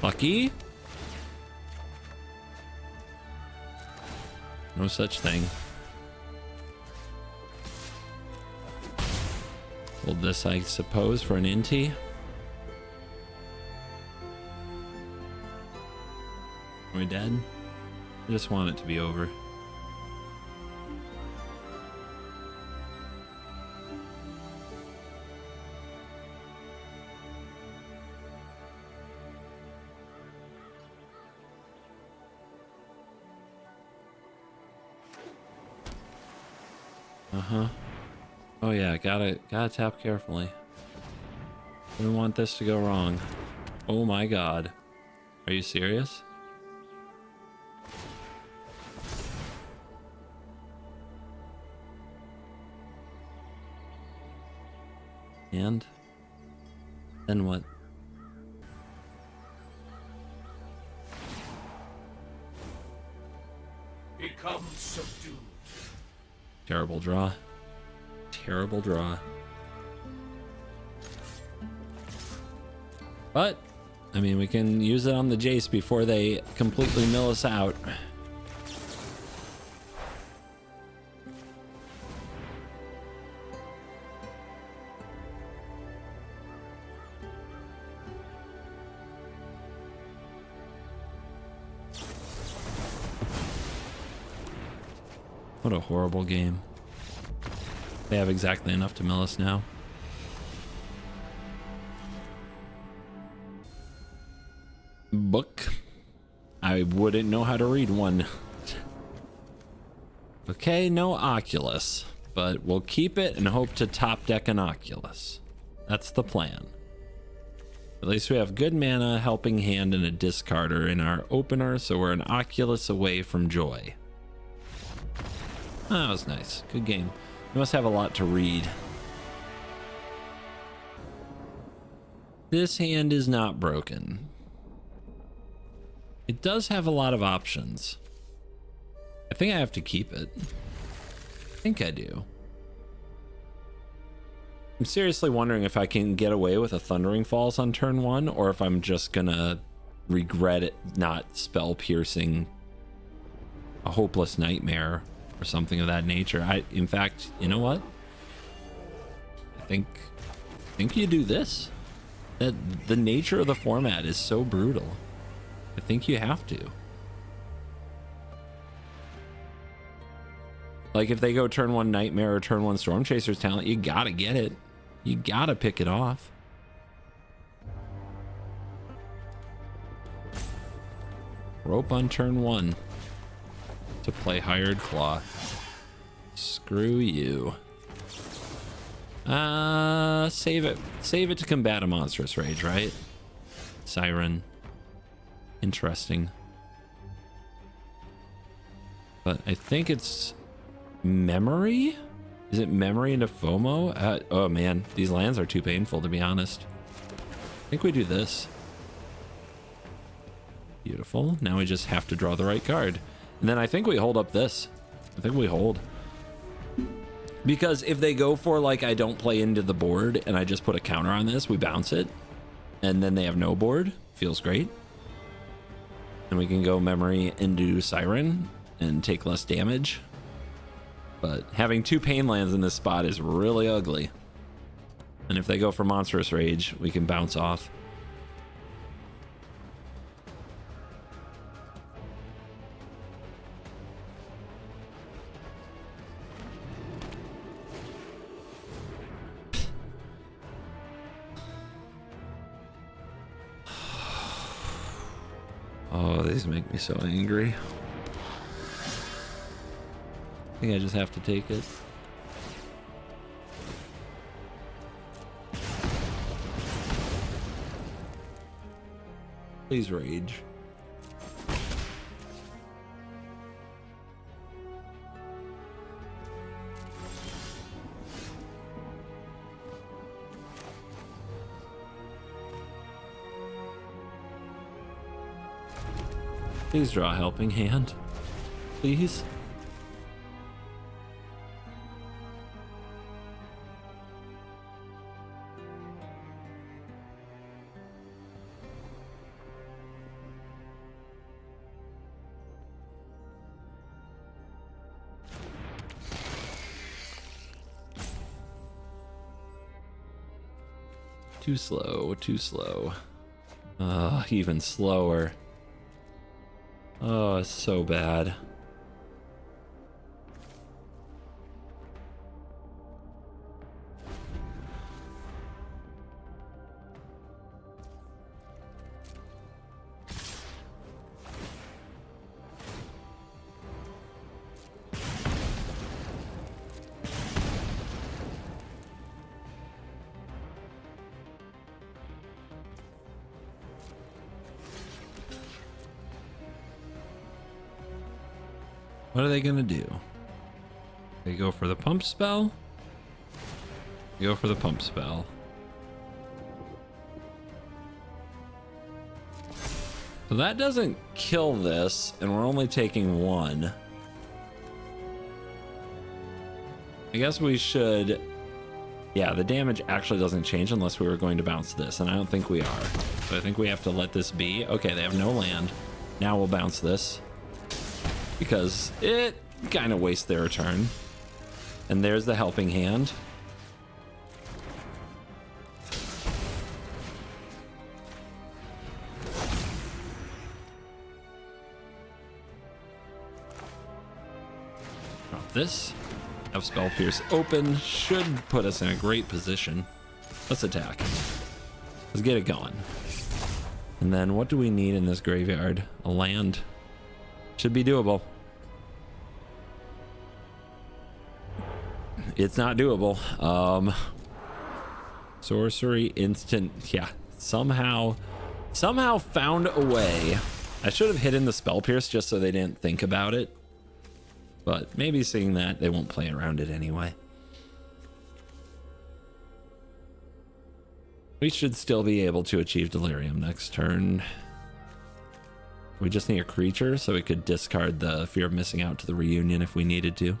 Lucky? No such thing. Hold this, I suppose, for an Inti. Are we dead? I just want it to be over. Oh yeah, gotta tap carefully. We don't want this to go wrong. Oh my god. Are you serious? And then what? Become subdued. Terrible draw. Terrible draw. But, I mean, we can use it on the Jace before they completely mill us out. What a horrible game. They have exactly enough to mill us now. Book. I wouldn't know how to read one. Okay, no Oculus, but we'll keep it and hope to top deck an Oculus. That's the plan. At least we have good mana, helping hand, and a discarder in our opener, so we're an Oculus away from joy. That was nice. Good game. We must have a lot to read. This hand is not broken. It does have a lot of options. I think I have to keep it. I think I do. I'm seriously wondering if I can get away with a Thundering Falls on turn 1, or if I'm just gonna regret it not spell piercing a Hopeless Nightmare or something of that nature. In fact, you know what? I think you do this. That the nature of the format is so brutal. I think you have to. Like if they go turn 1 Nightmare or turn 1 Storm Chaser's talent, you gotta get it. You gotta pick it off. Rope on turn 1 to play Hired Claw. Screw you. Save it to combat a monstrous rage, right? Siren. Interesting. But I think it's memory? Is it memory into FOMO? Oh man, these lands are too painful, to be honest. I think we do this. Beautiful. Now we just have to draw the right card. And then I think we hold up this. I think we hold. Because if they go for like I don't play into the board and I just put a counter on this, we bounce it. And then they have no board. Feels great. And we can go memory into Siren and take less damage. But having 2 pain lands in this spot is really ugly. And if they go for Monstrous Rage, we can bounce off. Oh, these make me so angry. I think I just have to take it. Please rage. Please draw a helping hand. Please. Too slow, too slow. Even slower. Oh, it's so bad. What are they gonna do? They go for the pump spell? They go for the pump spell. So that doesn't kill this, and we're only taking 1. I guess we should... Yeah, the damage actually doesn't change unless we were going to bounce this, and I don't think we are. So I think we have to let this be. Okay, they have no land. Now we'll bounce this because it kind of wastes their turn. And there's the helping hand. Drop this. Have Spell Pierce open. Should put us in a great position. Let's attack. Let's get it going. And then what do we need in this graveyard? A land. Should be doable. It's not doable. Sorcery instant. Yeah. Somehow found a way. I should have hidden the Spell Pierce just so they didn't think about it. But maybe seeing that, they won't play around it anyway. We should still be able to achieve Delirium next turn. We just need a creature, so we could discard the Fear of Missing Out to the Reunion if we needed to.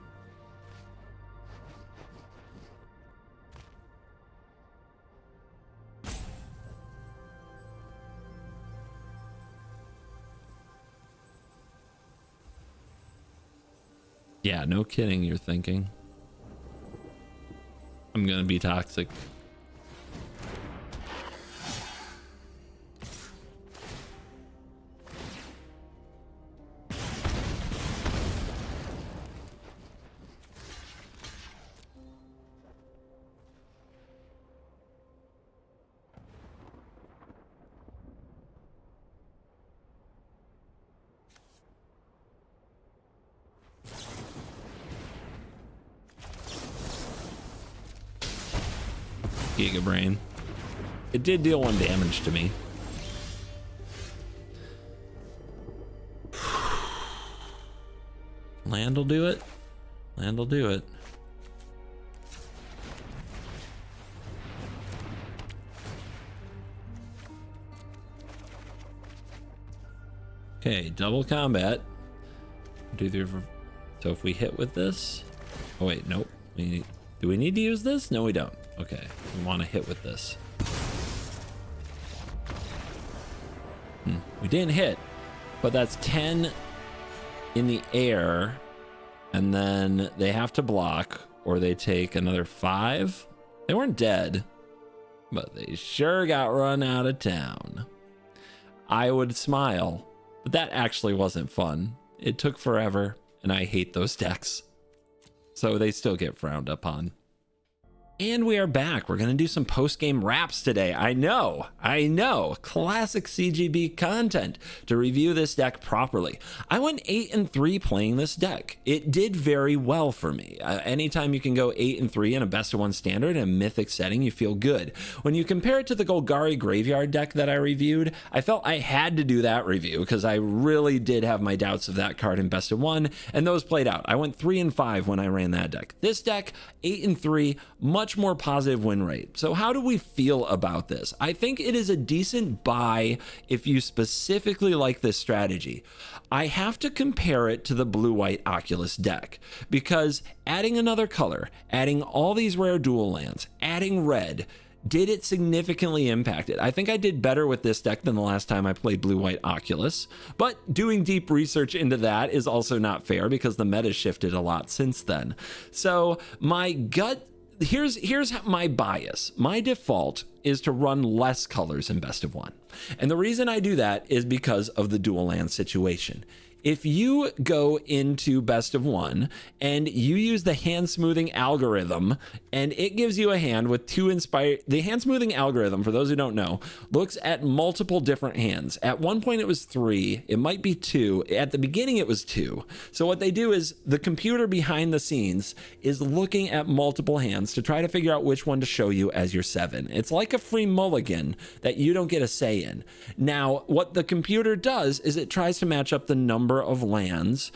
Yeah, no kidding, you're thinking. I'm gonna be toxic. Giga Brain. It did deal 1 damage to me. Land will do it. Land will do it. Okay, double combat. So if we hit with this, oh wait, nope. Do we need to use this? No, we don't. Okay, we want to hit with this. We didn't hit, but that's 10 in the air, and then they have to block, or they take another 5. They weren't dead, but they sure got run out of town. I would smile, but that actually wasn't fun. It took forever, and I hate those decks. So they still get frowned upon. And we are back. We're going to do some post-game wraps today. I know. Classic CGB content to review this deck properly. I went 8-3 playing this deck. It did very well for me. Anytime you can go 8-3 in a best-of-1 standard in a mythic setting, you feel good. When you compare it to the Golgari Graveyard deck that I reviewed, I felt I had to do that review because I really did have my doubts of that card in best-of-1, and those played out. I went 3-5 when I ran that deck. This deck, 8-3, much more positive win rate. So how do we feel about this? I think it is a decent buy if you specifically like this strategy. I have to compare it to the blue-white Oculus deck because adding another color, adding all these rare dual lands, adding red, did it significantly impact it? I think I did better with this deck than the last time I played blue-white Oculus, but doing deep research into that is also not fair because the meta shifted a lot since then. So my gut, here's my bias. My default is to run less colors in best of 1. And the reason I do that is because of the dual land situation. If you go into best of 1 and you use the hand smoothing algorithm and it gives you a hand with 2 inspired, the hand smoothing algorithm, for those who don't know, looks at multiple different hands. At one point it was 3, it might be 2. At the beginning it was 2. So what they do is the computer behind the scenes is looking at multiple hands to try to figure out which one to show you as your 7. It's like a free mulligan that you don't get a say in. Now, what the computer does is it tries to match up the number of lands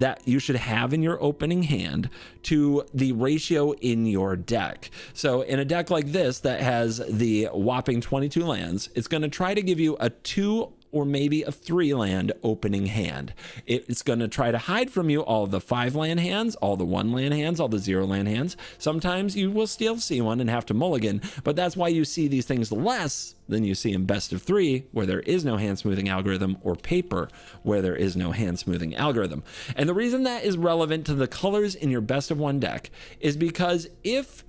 that you should have in your opening hand to the ratio in your deck. So in a deck like this that has the whopping 22 lands, it's going to try to give you a 2 or maybe a 3-land opening hand. It's going to try to hide from you all the 5-land hands, all the 1-land hands, all the 0-land hands. Sometimes you will still see one and have to mulligan, but that's why you see these things less than you see in best of 3, where there is no hand smoothing algorithm, or paper, where there is no hand smoothing algorithm. And the reason that is relevant to the colors in your best of 1 deck is because if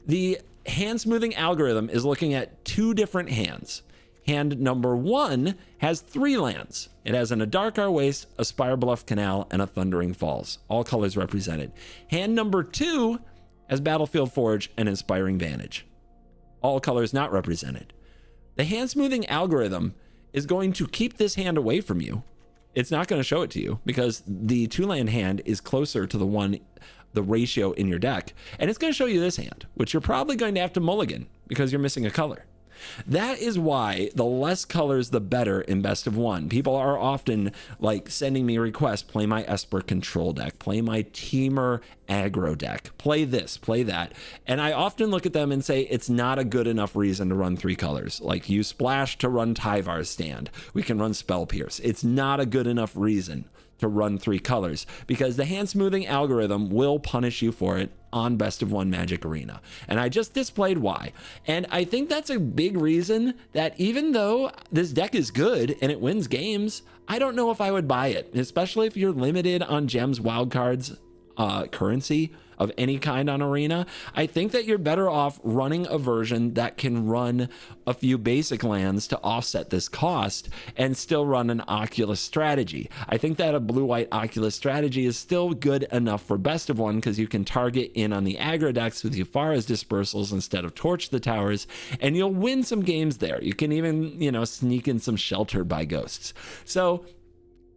the hand smoothing algorithm is looking at 2 different hands, hand number 1 has 3 lands. It has an Adarkar Waste, a Spire Bluff Canal, and a Thundering Falls, all colors represented. Hand number 2 has Battlefield Forge and Inspiring Vantage, all colors not represented. The hand smoothing algorithm is going to keep this hand away from you. It's not going to show it to you because the 2-land hand is closer to the ratio in your deck, and it's going to show you this hand, which you're probably going to have to mulligan because you're missing a color. That is why the less colors the better in best of 1. People are often like sending me requests: play my Esper control deck, play my Teamer aggro deck, play this, play that. And I often look at them and say, it's not a good enough reason to run 3 colors. Like, you splash to run Tyvar's Stand, we can run Spell Pierce. It's not a good enough reason to run 3 colors because the hand smoothing algorithm will punish you for it on best of 1 Magic Arena. And I just displayed why. And I think that's a big reason that even though this deck is good and it wins games, I don't know if I would buy it, especially if you're limited on gems, wildcards, currency of any kind on Arena. I think that you're better off running a version that can run a few basic lands to offset this cost and still run an Oculus strategy. I think that a blue-white Oculus strategy is still good enough for best of 1 because you can target in on the aggro decks with Yufara's dispersals instead of Torch the Towers, and you'll win some games there. You can even, sneak in some Sheltered by Ghosts. So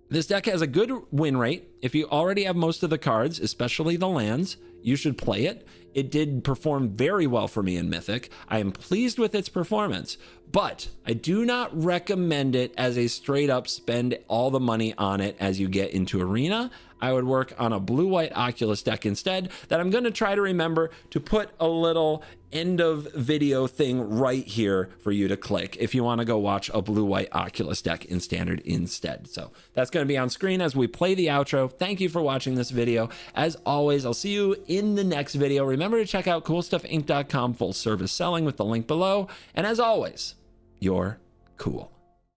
this deck has a good win rate. If you already have most of the cards, especially the lands, you should play it. It did perform very well for me in Mythic. I am pleased with its performance, but I do not recommend it as a straight up spend all the money on it as you get into Arena. I would work on a blue-white Oculus deck instead, that I'm going to try to remember to put a little end of video thing right here for you to click if you want to go watch a blue-white Oculus deck in Standard instead. So that's going to be on screen as we play the outro. Thank you for watching this video. As always, I'll see you in the next video. Remember to check out CoolStuffInc.com full service selling with the link below. And as always, you're cool.